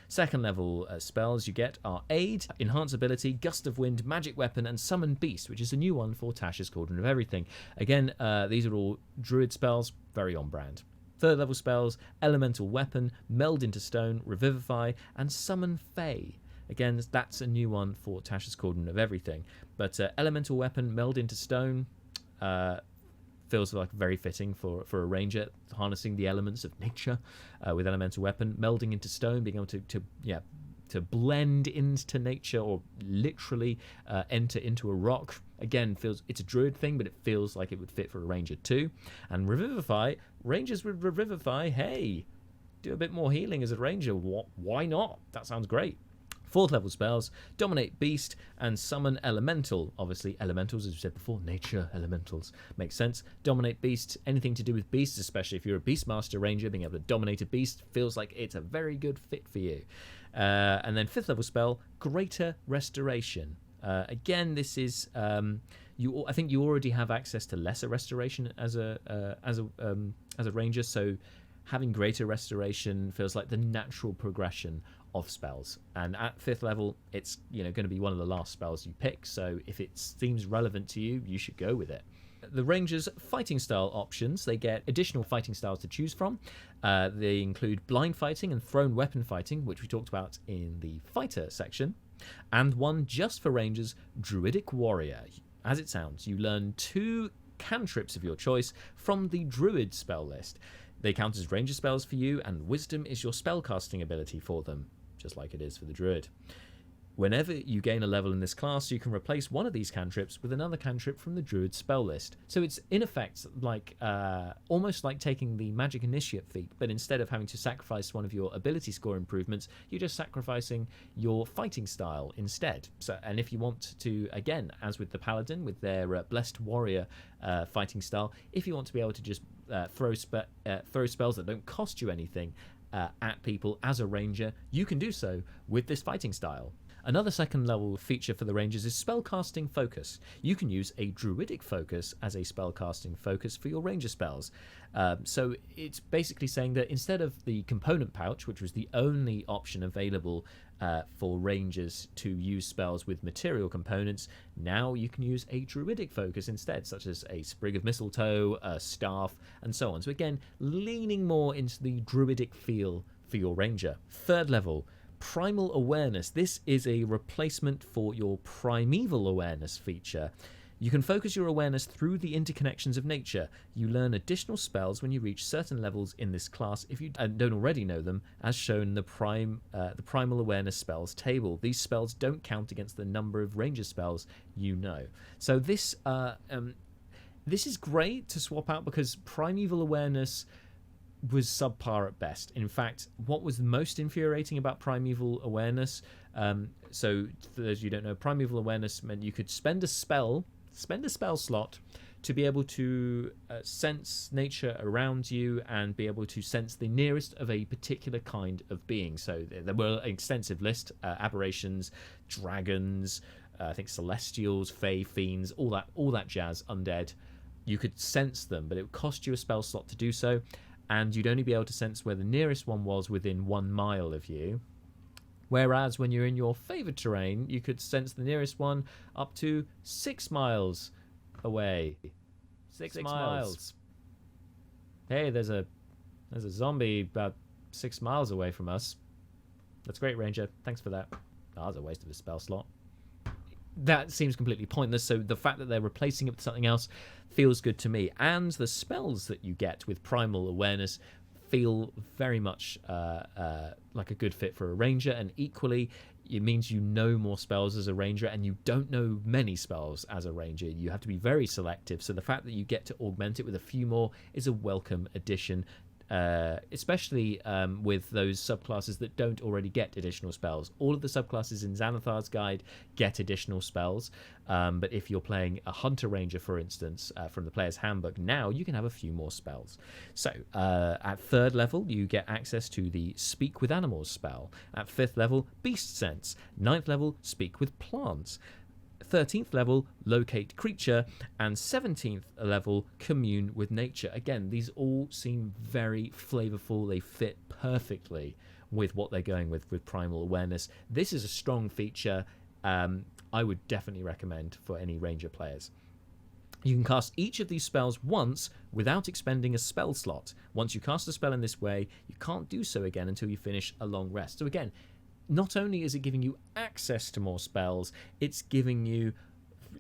Second level spells you get are Aid, Enhance Ability, Gust of Wind, Magic Weapon, and Summon Beast, which is a new one for Tasha's Cauldron of Everything. Again, these are all druid spells, very on brand. Third level spells, Elemental Weapon, Meld into Stone, Revivify, and Summon Fae. Again, that's a new one for Tasha's Cauldron of Everything. But Elemental Weapon, Meld into Stone, feels like very fitting for a ranger, harnessing the elements of nature with Elemental Weapon. Melding into Stone, being able to blend into nature, or literally enter into a rock. Again, it's a druid thing, but it feels like it would fit for a ranger too. And Revivify, rangers with Revivify, hey, do a bit more healing as a ranger. Why not? That sounds great. Fourth level spells, Dominate Beast and Summon Elemental. Obviously, elementals, as we said before, nature elementals. Makes sense. Dominate Beast, anything to do with beasts, especially if you're a Beastmaster Ranger, being able to dominate a beast feels like it's a very good fit for you. And then fifth level spell, Greater Restoration. Again, this is I think you already have access to Lesser Restoration as a ranger, so having Greater Restoration feels like the natural progression of spells. And at fifth level, it's going to be one of the last spells you pick, so if it seems relevant to you, you should go with it. The Rangers' fighting style options, they get additional fighting styles to choose from. They include blind fighting and thrown weapon fighting, which we talked about in the fighter section, and one just for Rangers, Druidic Warrior. As it sounds, you learn 2 cantrips of your choice from the Druid spell list. They count as ranger spells for you, and Wisdom is your spellcasting ability for them, just like it is for the Druid. Whenever you gain a level in this class, you can replace one of these cantrips with another cantrip from the Druid spell list. So it's in effect like almost like taking the Magic Initiate feat, but instead of having to sacrifice one of your ability score improvements, you're just sacrificing your fighting style instead. So, and if you want to, again, as with the Paladin, with their Blessed Warrior fighting style, if you want to be able to just throw spells that don't cost you anything at people as a ranger, you can do so with this fighting style. Another second level feature for the Rangers is spellcasting focus. You can use a druidic focus as a spellcasting focus for your ranger spells. So it's basically saying that instead of the component pouch, which was the only option available for rangers to use spells with material components, now you can use a druidic focus instead, such as a sprig of mistletoe, a staff, and so on. So again, leaning more into the druidic feel for your ranger. Third level, Primal Awareness. This is a replacement for your Primeval Awareness feature. You can focus your awareness through the interconnections of nature. You learn additional spells when you reach certain levels in this class if you don't already know them, as shown in the Primal Awareness spells table. These spells don't count against the number of ranger spells you know. So this This is great to swap out because Primeval Awareness was subpar at best. In fact, what was the most infuriating about Primeval Awareness, so for those of you who don't know, Primeval Awareness meant you could spend a spell slot to be able to sense nature around you and be able to sense the nearest of a particular kind of being. So there were an extensive list, aberrations, dragons, I think celestials, fae, fiends, all that jazz, undead. You could sense them, but it would cost you a spell slot to do so, and you'd only be able to sense where the nearest one was within 1 mile of you. Whereas when you're in your favoured terrain, you could sense the nearest one up to 6 miles away. 6 miles. Hey, there's a zombie about 6 miles away from us. That's great, Ranger. Thanks for that. That was a waste of a spell slot. That seems completely pointless, so the fact that they're replacing it with something else feels good to me. And the spells that you get with Primal Awareness feel very much like a good fit for a ranger, and equally it means you know more spells as a ranger, and you don't know many spells as a ranger. You have to be very selective, so the fact that you get to augment it with a few more is a welcome addition, especially with those subclasses that don't already get additional spells. All of the subclasses in Xanathar's Guide get additional spells, but if you're playing a Hunter Ranger, for instance, from the Player's Handbook, now you can have a few more spells. So at 3rd level, you get access to the Speak with Animals spell. At 5th level, Beast Sense. 9th level, Speak with Plants. 13th level, Locate Creature, and 17th level, Commune with Nature. Again, these all seem very flavorful. They fit perfectly with what they're going with Primal Awareness. This is a strong feature I would definitely recommend for any Ranger players. You can cast each of these spells once without expending a spell slot. Once you cast a spell in this way, you can't do so again until you finish a long rest. So again, not only is it giving you access to more spells, it's giving you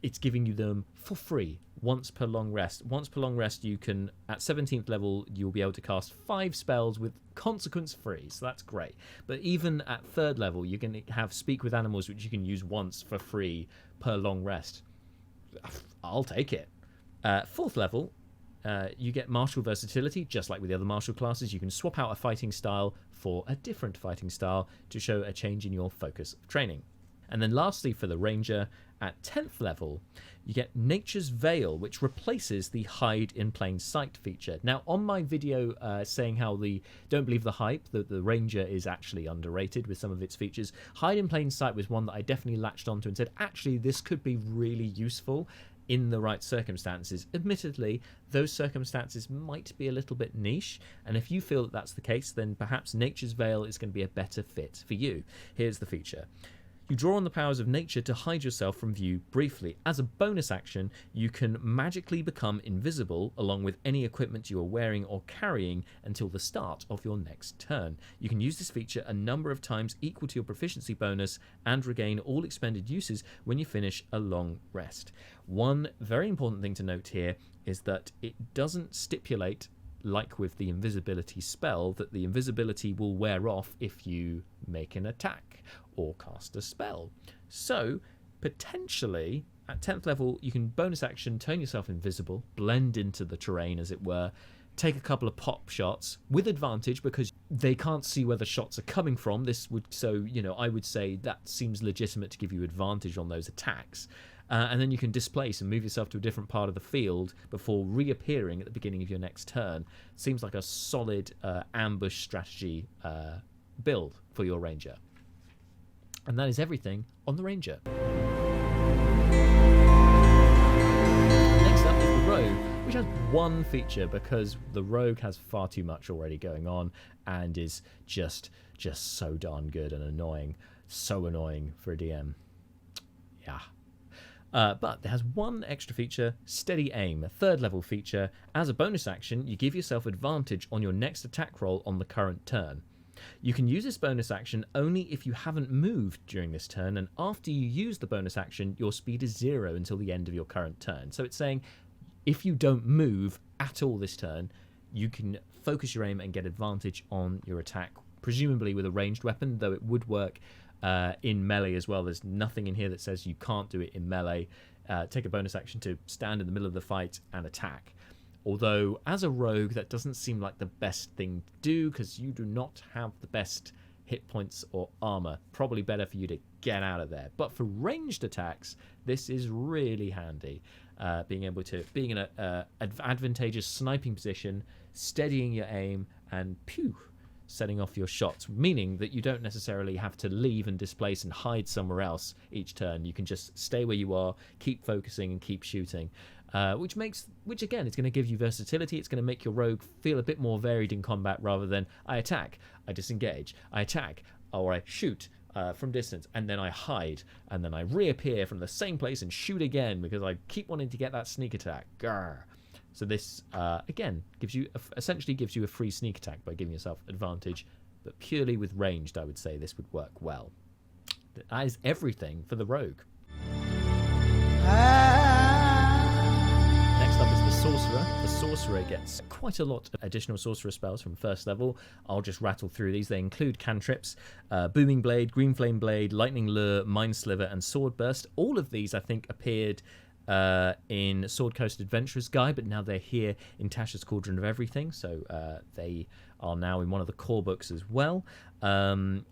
them for free once per long rest. Once per long rest, you can, at 17th level, you'll be able to cast 5 spells with consequence free, so that's great. But even at 3rd level, you can have Speak with Animals, which you can use once for free per long rest. I'll take it. 4th level, you get martial versatility. Just like with the other martial classes, you can swap out a fighting style for a different fighting style to show a change in your focus of training. And then lastly, for the Ranger, at 10th level, you get Nature's Veil, which replaces the Hide in Plain Sight feature. Now, on my video saying how don't believe the hype, that the Ranger is actually underrated with some of its features, Hide in Plain Sight was one that I definitely latched onto and said, actually, this could be really useful in the right circumstances. Admittedly, those circumstances might be a little bit niche, and if you feel that that's the case, then perhaps Nature's Veil is going to be a better fit for you. Here's the feature. You draw on the powers of nature to hide yourself from view briefly. As a bonus action, you can magically become invisible along with any equipment you are wearing or carrying until the start of your next turn. You can use this feature a number of times equal to your proficiency bonus and regain all expended uses when you finish a long rest. One very important thing to note here is that it doesn't stipulate, like with the invisibility spell, that the invisibility will wear off if you make an attack or cast a spell. So potentially at 10th level you can bonus action turn yourself invisible, blend into the terrain as it were, take a couple of pop shots with advantage because they can't see where the shots are coming from. I would say that seems legitimate to give you advantage on those attacks. And then you can displace and move yourself to a different part of the field before reappearing at the beginning of your next turn. Seems like a solid ambush strategy build for your Ranger. And that is everything on the Ranger. Next up is the Rogue, which has one feature because the Rogue has far too much already going on and is just so darn good and annoying. So annoying for a DM. Yeah. But it has one extra feature, Steady Aim, a 3rd level feature. As a bonus action, you give yourself advantage on your next attack roll on the current turn. You can use this bonus action only if you haven't moved during this turn, and after you use the bonus action, your speed is 0 until the end of your current turn. So it's saying if you don't move at all this turn, you can focus your aim and get advantage on your attack, presumably with a ranged weapon, though it would work in melee as well. There's nothing in here that says you can't do it in melee. take a bonus action to stand in the middle of the fight and attack. Although, as a rogue, that doesn't seem like the best thing to do because you do not have the best hit points or armor. Probably better for you to get out of there. But for ranged attacks, this is really handy. Being in an advantageous sniping position, steadying your aim, and setting off your shots, meaning that you don't necessarily have to leave and displace and hide somewhere else each turn. You can just stay where you are, keep focusing and keep shooting, which again, it's going to give you versatility. It's going to make your rogue feel a bit more varied in combat rather than I attack, I disengage, I attack, or I shoot from distance, and then I hide, and then I reappear from the same place and shoot again because I keep wanting to get that sneak attack. Grr. So this, again, essentially gives you a free sneak attack by giving yourself advantage, but purely with ranged, I would say this would work well. That is everything for the rogue. Next up is the sorcerer. The sorcerer gets quite a lot of additional sorcerer spells from first level. I'll just rattle through these. They include cantrips, Booming Blade, Green Flame Blade, Lightning Lure, Mind Sliver, and Sword Burst. All of these, I think, appeared in Sword Coast Adventurer's Guide, but now they're here in Tasha's Cauldron of Everything, so they are now in one of the core books as well. And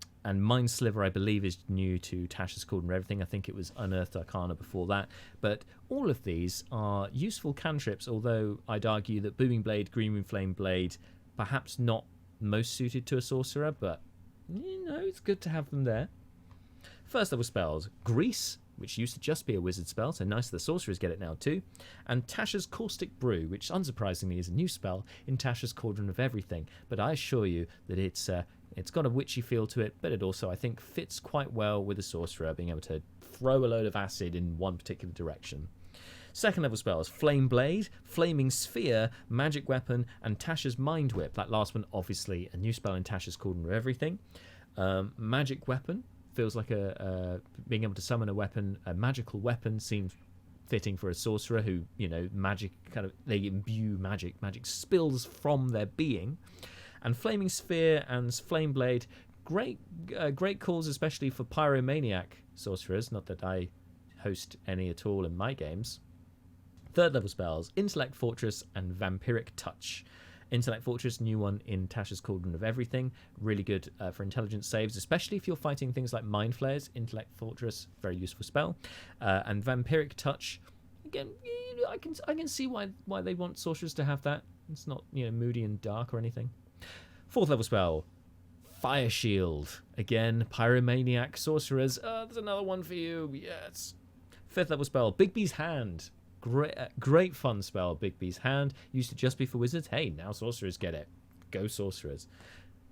Mind Sliver, I believe, is new to Tasha's Cauldron of Everything. I think it was Unearthed Arcana before that. But all of these are useful cantrips, although I'd argue that Booming Blade, Green Flame Blade, perhaps not most suited to a sorcerer, but, it's good to have them there. First level spells, Grease, which used to just be a wizard spell, so nice the sorcerers get it now too. And Tasha's Caustic Brew, which unsurprisingly is a new spell in Tasha's Cauldron of Everything. But I assure you that it's got a witchy feel to it, but it also, I think, fits quite well with a sorcerer, being able to throw a load of acid in one particular direction. Second level spells, Flame Blade, Flaming Sphere, Magic Weapon, and Tasha's Mind Whip. That last one, obviously, a new spell in Tasha's Cauldron of Everything. Magic Weapon feels like being able to summon a magical weapon seems fitting for a sorcerer who, magic they imbue magic spills from their being. And Flaming Sphere and Flame Blade, great calls, especially for Pyromaniac sorcerers, not that I host any at all in my games. Third level spells, Intellect Fortress and Vampiric Touch. Intellect Fortress, new one in Tasha's Cauldron of Everything. Really good for intelligence saves, especially if you're fighting things like Mind Flayers. Intellect Fortress, very useful spell. And Vampiric Touch, again, I can see why they want sorcerers to have that. It's not moody and dark or anything. Fourth level spell, Fire Shield. Again, Pyromaniac sorcerers. There's another one for you. Yes. Fifth level spell, Bigby's Hand. Great fun spell, Bigby's Hand. Used to just be for wizards. Hey, now sorcerers get it. Go sorcerers.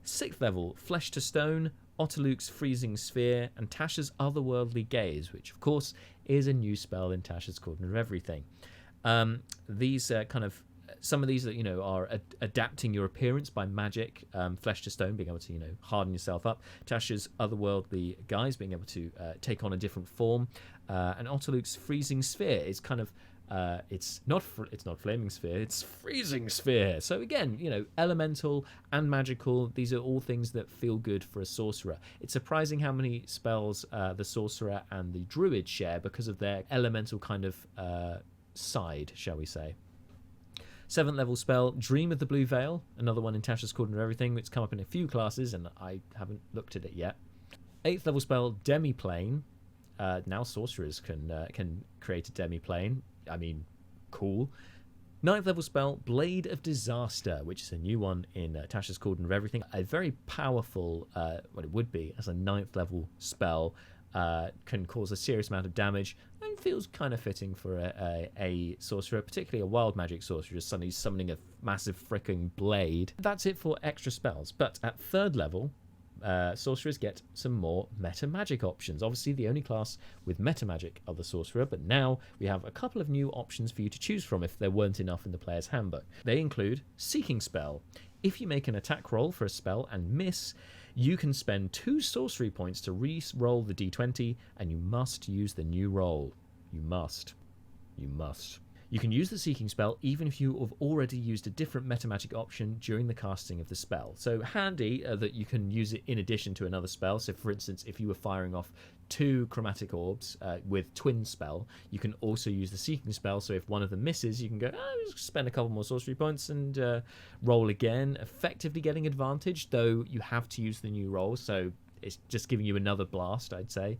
Sixth level, Flesh to Stone, Otterluke's Freezing Sphere, and Tasha's Otherworldly Gaze, which of course is a new spell in Tasha's Cauldron of Everything. These some of these that are adapting your appearance by magic. Flesh to Stone, being able to harden yourself up. Tasha's Otherworldly Guise, being able to take on a different form. And Otterluke's Freezing Sphere is it's not Flaming Sphere, it's Freezing Sphere. So again, elemental and magical, these are all things that feel good for a sorcerer. It's surprising how many spells the sorcerer and the druid share because of their elemental side, shall we say. Seventh level spell, Dream of the Blue Veil, another one in Tasha's Cauldron of Everything. It's come up in a few classes and I haven't looked at it yet. Eighth level spell, Demiplane. Now sorcerers can create a demiplane. I mean, cool. Ninth level spell, Blade of Disaster, which is a new one in Tasha's Cauldron of Everything. A very powerful, it would be as a ninth level spell, can cause a serious amount of damage and feels kind of fitting for a sorcerer, particularly a wild magic sorcerer, just suddenly summoning a massive freaking blade. That's it for extra spells. But at third level, sorcerers get some more meta magic options. Obviously, the only class with meta magic are the sorcerer, but now we have a couple of new options for you to choose from if there weren't enough in the player's handbook. They include Seeking Spell. If you make an attack roll for a spell and miss, you can spend 2 sorcery points to re-roll the d20, and you must use the new roll. You must. You can use the Seeking spell even if you have already used a different metamagic option during the casting of the spell. So handy that you can use it in addition to another spell. So for instance, if you were firing off 2 chromatic orbs with twin spell, you can also use the Seeking spell. So if one of them misses, you can go, just spend a couple more sorcery points and roll again, effectively getting advantage, though you have to use the new roll. So it's just giving you another blast, I'd say.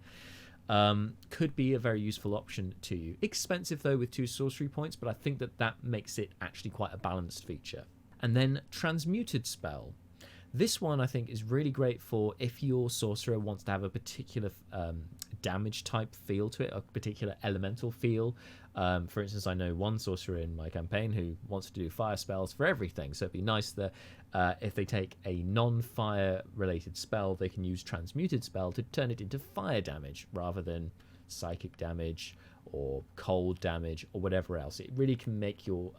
Could be a very useful option to you. Expensive though with 2 sorcery points, but I think that makes it actually quite a balanced feature. And then Transmuted spell. This one I think is really great for if your sorcerer wants to have a particular damage type feel to it, a particular elemental feel. For instance, I know one sorcerer in my campaign who wants to do fire spells for everything, so it'd be nice that if they take a non-fire related spell, they can use Transmuted spell to turn it into fire damage rather than psychic damage or cold damage or whatever else. It really can make your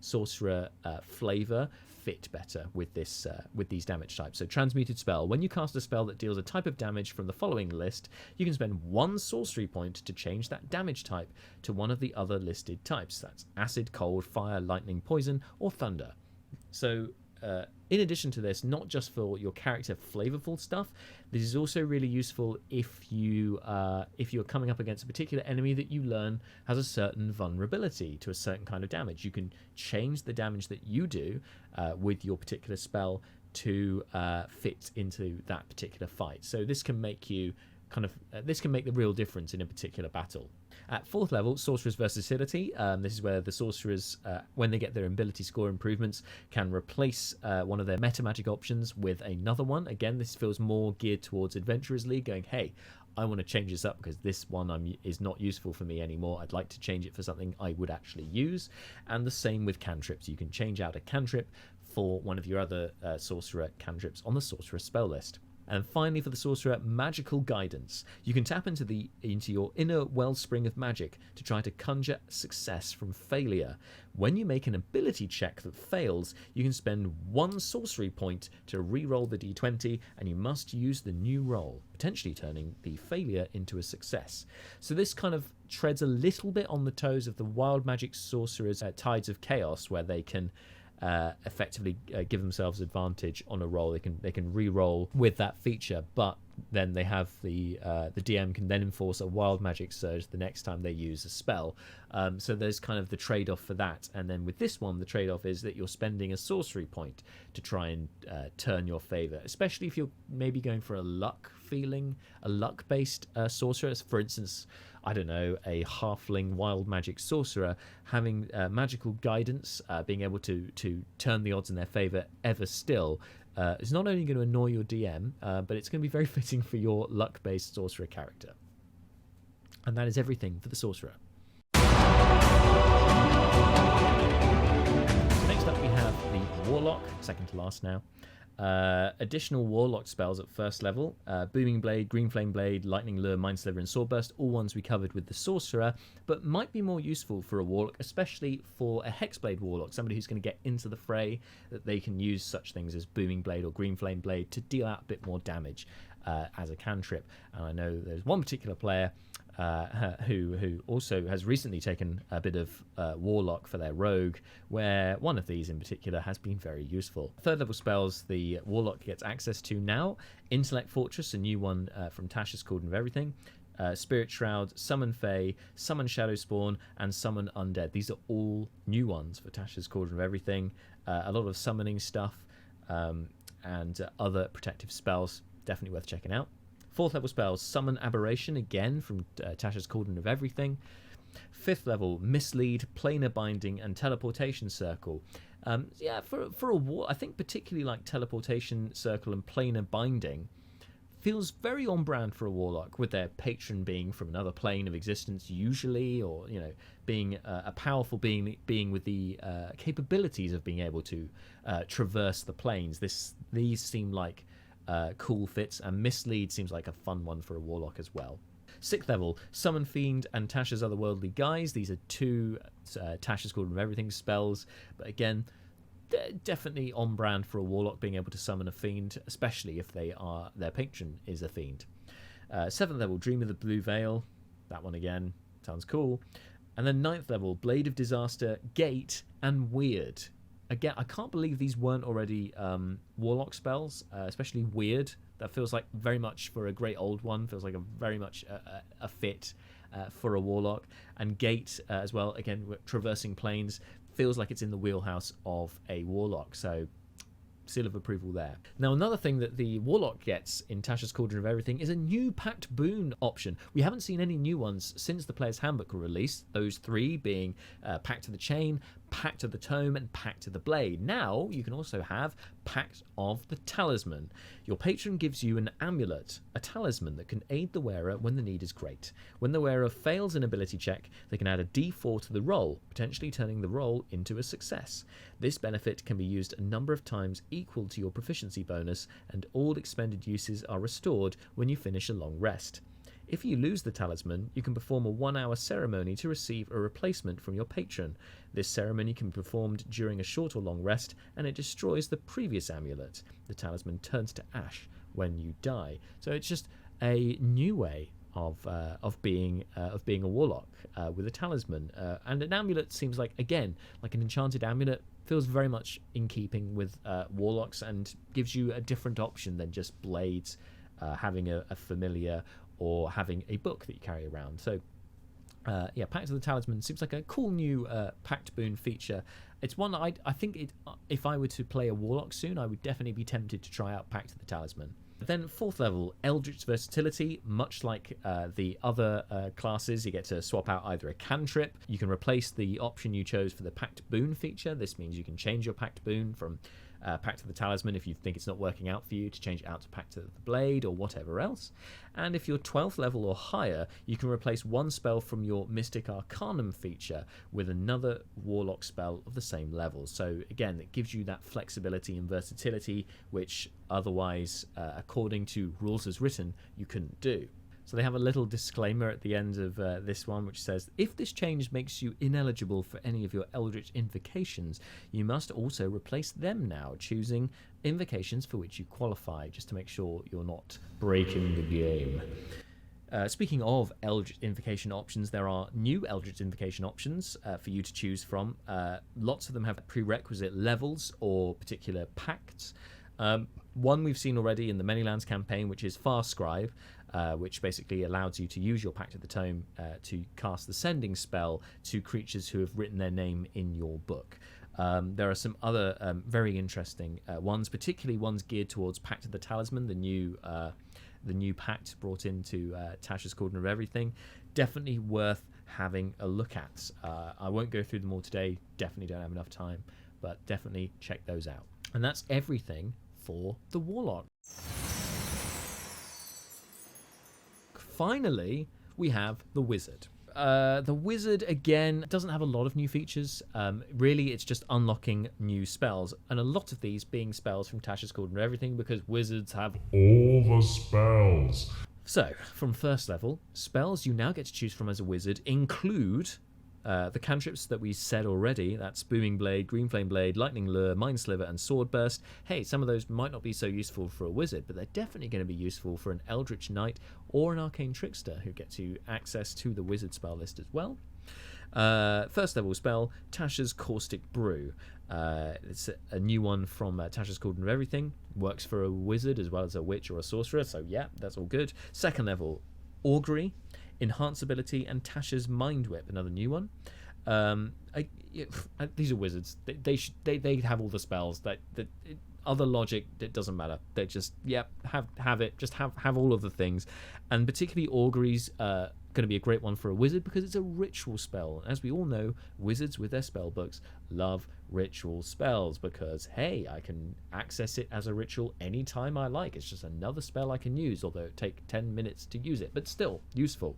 sorcerer flavor fit better with this with these damage types. So Transmuted spell: when you cast a spell that deals a type of damage from the following list, you can spend 1 sorcery point to change that damage type to one of the other listed types. That's acid, cold, fire, lightning, poison, or thunder. So in addition to this, not just for your character flavorful stuff, this is also really useful if you're coming up against a particular enemy that you learn has a certain vulnerability to a certain kind of damage. You can change the damage that you do with your particular spell to fit into that particular fight. So this can make you this can make the real difference in a particular battle. At 4th level, Sorcerer's Versatility. This is where the sorcerers, when they get their ability score improvements, can replace one of their meta magic options with another one. Again, this feels more geared towards Adventurers League, going, hey, I want to change this up because this one is not useful for me anymore. I'd like to change it for something I would actually use. And the same with cantrips. You can change out a cantrip for one of your other sorcerer cantrips on the sorcerer spell list. And finally, for the sorcerer, magical guidance. You can tap into your inner wellspring of magic to try to conjure success from failure. When you make an ability check that fails, you can spend 1 sorcery point to re-roll the d20, and you must use the new roll, potentially turning the failure into a success. So this kind of treads a little bit on the toes of the wild magic sorcerers at Tides of Chaos, where they can effectively give themselves advantage on a roll. They can re-roll with that feature, but then they have the DM can then enforce a wild magic surge the next time they use a spell. So there's kind of the trade-off for that. And then with this one, the trade-off is that you're spending a sorcery point to try and turn your favor, especially if you're maybe going for a luck-based sorcerer. For instance, I don't know, a halfling wild magic sorcerer having magical guidance, being able to turn the odds in their favor ever still, is not only going to annoy your DM, but it's going to be very fitting for your luck-based sorcerer character. And that is everything for the sorcerer. Next up we have the warlock, second to last now. Additional warlock spells at 1st level: Booming Blade, Green Flame Blade, Lightning Lure, Mind Sliver, and Swordburst, all ones we covered with the sorcerer, but might be more useful for a warlock, especially for a Hexblade warlock, somebody who's going to get into the fray, that they can use such things as Booming Blade or Green Flame Blade to deal out a bit more damage as a cantrip. And I know there's one particular player who also has recently taken a bit of Warlock for their Rogue, where one of these in particular has been very useful. 3rd level spells the Warlock gets access to now: Intellect Fortress, a new one from Tasha's Cauldron of Everything, Spirit Shroud, Summon Fae, Summon Shadow Spawn, and Summon Undead. These are all new ones for Tasha's Cauldron of Everything. A lot of summoning stuff and other protective spells, definitely worth checking out. 4th level spells: Summon Aberration, again from Tasha's Cauldron of Everything. 5th level: Mislead, Planar Binding, and Teleportation Circle. For a war, I think particularly like Teleportation Circle and Planar Binding feels very on brand for a warlock, with their patron being from another plane of existence usually, or being a powerful being with the capabilities of being able to traverse the planes. These seem like cool fits, and Mislead seems like a fun one for a warlock as well. 6th level: Summon Fiend and Tasha's Otherworldly Guise. These are 2 Tasha's Cauldron of Everything spells, but again, definitely on brand for a warlock, being able to summon a fiend, especially if their patron is a fiend. 7th level: Dream of the Blue Veil. That one again sounds cool. And then 9th level, Blade of Disaster, Gate, and Weird. Again, I can't believe these weren't already Warlock spells, especially Weird. That feels like very much for a great old one, feels like a very much a fit for a Warlock. And Gate as well, again, traversing planes, feels like it's in the wheelhouse of a Warlock. So seal of approval there. Now, another thing that the Warlock gets in Tasha's Cauldron of Everything is a new Pact Boon option. We haven't seen any new ones since the Player's Handbook were released, those 3 being Pact of the Chain, Pact of the Tome, and Pact of the Blade. Now, you can also have Pact of the Talisman. Your patron gives you an amulet, a talisman that can aid the wearer when the need is great. When the wearer fails an ability check, they can add a d4 to the roll, potentially turning the roll into a success. This benefit can be used a number of times equal to your proficiency bonus, and all expended uses are restored when you finish a long rest. If you lose the talisman, you can perform a 1-hour ceremony to receive a replacement from your patron. This ceremony can be performed during a short or long rest, and it destroys the previous amulet. The talisman turns to ash when you die. So it's just a new way of being a warlock with a talisman, and an amulet seems like, again, like an enchanted amulet. Feels very much in keeping with warlocks and gives you a different option than just blades, having a familiar or having a book that you carry around. So yeah, Pact of the Talisman seems like a cool new Pact Boon feature. It's one I think if I were to play a Warlock soon, I would definitely be tempted to try out Pact of the Talisman. Then 4th level, Eldritch Versatility. Much like the other classes, you get to swap out either a cantrip. You can replace the option you chose for the Pact Boon feature. This means you can change your Pact Boon from Pact of the Talisman if you think it's not working out for you, to change it out to Pact of the Blade or whatever else. And if you're 12th level or higher, you can replace one spell from your Mystic Arcanum feature with another Warlock spell of the same level. So again, it gives you that flexibility and versatility which otherwise, according to rules as written, you couldn't do. So they have a little disclaimer at the end of this one, which says, if this change makes you ineligible for any of your Eldritch invocations, you must also replace them now, choosing invocations for which you qualify, just to make sure you're not breaking the game. Speaking of Eldritch invocation options, there are new Eldritch invocation options for you to choose from. Lots of them have prerequisite levels or particular pacts. One we've seen already in the Many Lands campaign, which is Farscribe, which basically allows you to use your Pact of the Tome to cast the sending spell to creatures who have written their name in your book. There are some other very interesting ones, particularly ones geared towards Pact of the Talisman, the new pact brought into Tasha's Cauldron of Everything. Definitely worth having a look at. I won't go through them all today, definitely don't have enough time, but definitely check those out. And that's everything for the Warlock. Finally, we have the Wizard. The Wizard, again, doesn't have a lot of new features. Really, it's just unlocking new spells. And a lot of these being spells from Tasha's Cauldron of Everything, because wizards have all the spells. So, from 1st level, spells you now get to choose from as a wizard include the cantrips that we said already. That's Booming Blade, Green Flame Blade, Lightning Lure, Mind Sliver, and Sword Burst. Hey, some of those might not be so useful for a wizard, but they're definitely going to be useful for an Eldritch Knight or an Arcane Trickster, who get to access to the wizard spell list as well. 1st level spell, Tasha's Caustic Brew. It's a new one from Tasha's Cauldron of Everything. Works for a wizard as well as a witch or a sorcerer, so yeah, that's all good. 2nd level, Augury, Enhance Ability, and Tasha's Mind Whip, another new one. These are wizards. They have all the spells. Other logic, it doesn't matter. They just have it. Just have all of the things, and particularly Augury's going to be a great one for a wizard because it's a ritual spell. As we all know, wizards with their spell books love ritual spells because, hey, I can access it as a ritual anytime I like. It's just another spell I can use, although it take 10 minutes to use it, but still useful.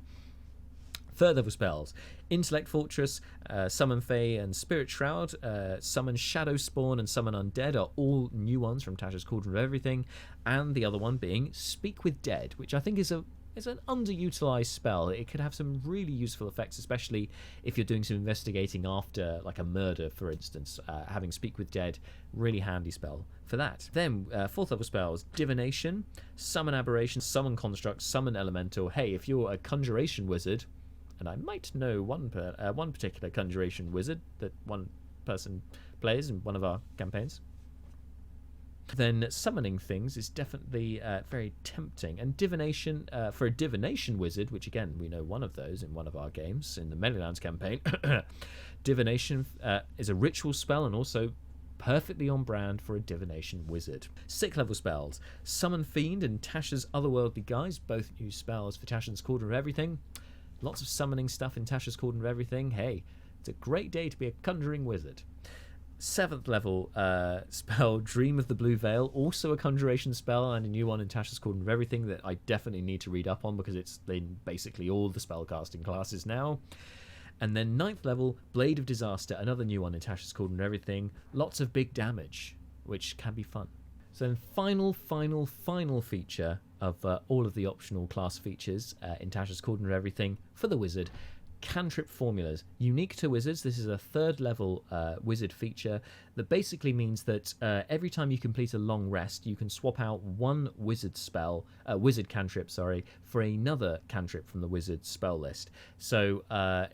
3rd level spells, Intellect Fortress, Summon Fae and Spirit Shroud, Summon Shadow Spawn and Summon Undead are all new ones from Tasha's Cauldron of Everything, and the other one being Speak with Dead, which I think is an underutilized spell. It could have some really useful effects, especially if you're doing some investigating after like a murder, for instance. Having Speak with Dead, really handy spell for that. Then 4th level spells, Divination, Summon Aberration, Summon Construct, Summon Elemental. Hey, if you're a Conjuration wizard, and I might know one particular conjuration wizard that one person plays in one of our campaigns, then summoning things is definitely very tempting. And divination, for a divination wizard, which again we know one of those in one of our games in the Meadowlands campaign, divination is a ritual spell and also perfectly on brand for a divination wizard. 6th level spells: Summon Fiend and Tasha's Otherworldly Guise, both new spells for Tasha's Cauldron of Everything. Lots of summoning stuff in Tasha's Cauldron of Everything. Hey, it's a great day to be a conjuring wizard. 7th level spell, Dream of the Blue Veil, also a conjuration spell and a new one in Tasha's Cauldron of Everything that I definitely need to read up on because it's in basically all the spellcasting classes now. And then 9th level, Blade of Disaster, another new one in Tasha's Cauldron of Everything. Lots of big damage, which can be fun. So then final feature of all of the optional class features in Tasha's Cauldron of Everything for the wizard: cantrip formulas. Unique to wizards, this is a 3rd level wizard feature that basically means that every time you complete a long rest, you can swap out one wizard cantrip, for another cantrip from the wizard spell list. So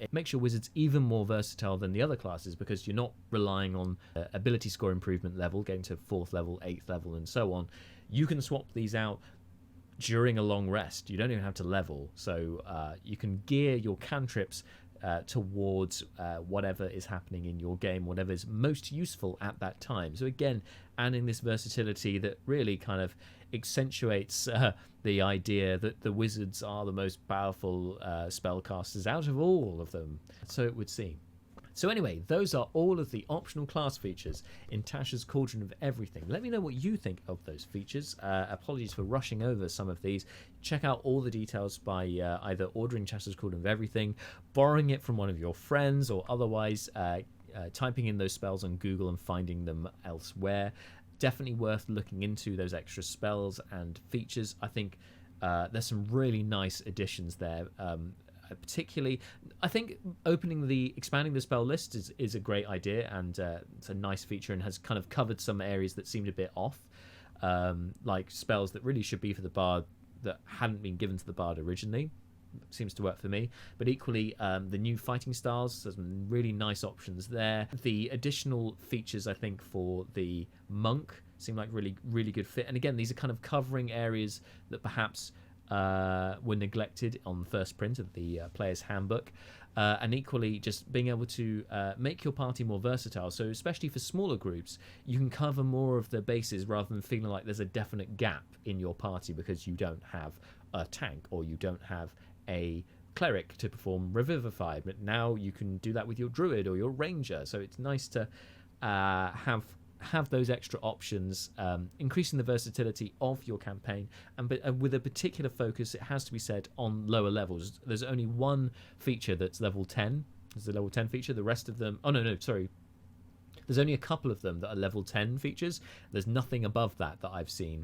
it makes your wizards even more versatile than the other classes because you're not relying on ability score improvement level, getting to 4th level, 8th level, and so on. You can swap these out during a long rest. You don't even have to level, so you can gear your cantrips towards whatever is happening in your game, whatever is most useful at that time. So again, adding this versatility that really kind of accentuates the idea that the wizards are the most powerful spellcasters out of all of them, so it would seem. So anyway, those are all of the optional class features in Tasha's Cauldron of Everything. Let me know what you think of those features. Apologies for rushing over some of these. Check out all the details by either ordering Tasha's Cauldron of Everything, borrowing it from one of your friends, or otherwise typing in those spells on Google and finding them elsewhere. Definitely worth looking into those extra spells and features. I think there's some really nice additions there. Particularly, I think expanding the spell list is a great idea, and it's a nice feature and has kind of covered some areas that seemed a bit off, like spells that really should be for the bard that hadn't been given to the bard originally. Seems to work for me. But equally, the new fighting styles, there's some really nice options there. The additional features, I think, for the monk seem like really good fit. And again, these are kind of covering areas that perhaps were neglected on the first print of the player's handbook, and equally just being able to make your party more versatile. So especially for smaller groups, you can cover more of the bases rather than feeling like there's a definite gap in your party because you don't have a tank or you don't have a cleric to perform Revivify. But now you can do that with your druid or your ranger, so it's nice to have those extra options, increasing the versatility of your campaign, and with a particular focus, it has to be said, on lower levels. There's only one feature that's level 10. There's the level 10 feature. The rest of them, there's only a couple of them that are level 10 features. There's nothing above that I've seen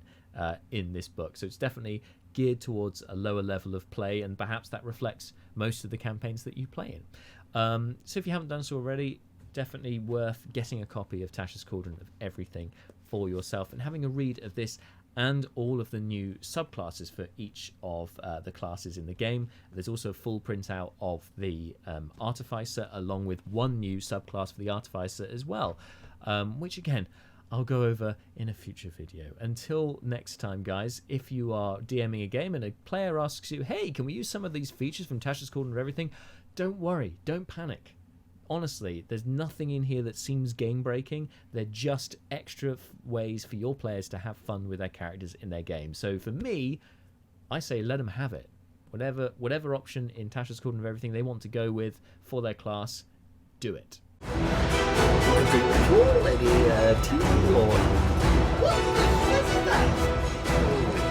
in this book, so it's definitely geared towards a lower level of play, and perhaps that reflects most of the campaigns that you play in. So if you haven't done so already, definitely worth getting a copy of Tasha's Cauldron of Everything for yourself and having a read of this and all of the new subclasses for each of the classes in the game. There's also a full printout of the Artificer, along with one new subclass for the Artificer as well, which again I'll go over in a future video. Until next time, guys, if you are DMing a game and a player asks you, hey, can we use some of these features from Tasha's Cauldron of Everything, don't worry, don't panic. Honestly, there's nothing in here that seems game-breaking. They're just extra ways for your players to have fun with their characters in their game. So for me, I say let them have it. Whatever option in Tasha's Cauldron of Everything they want to go with for their class, do it.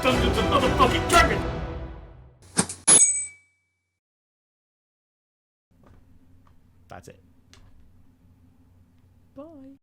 Dungeons and motherfucking Dragons! That's it. Bye.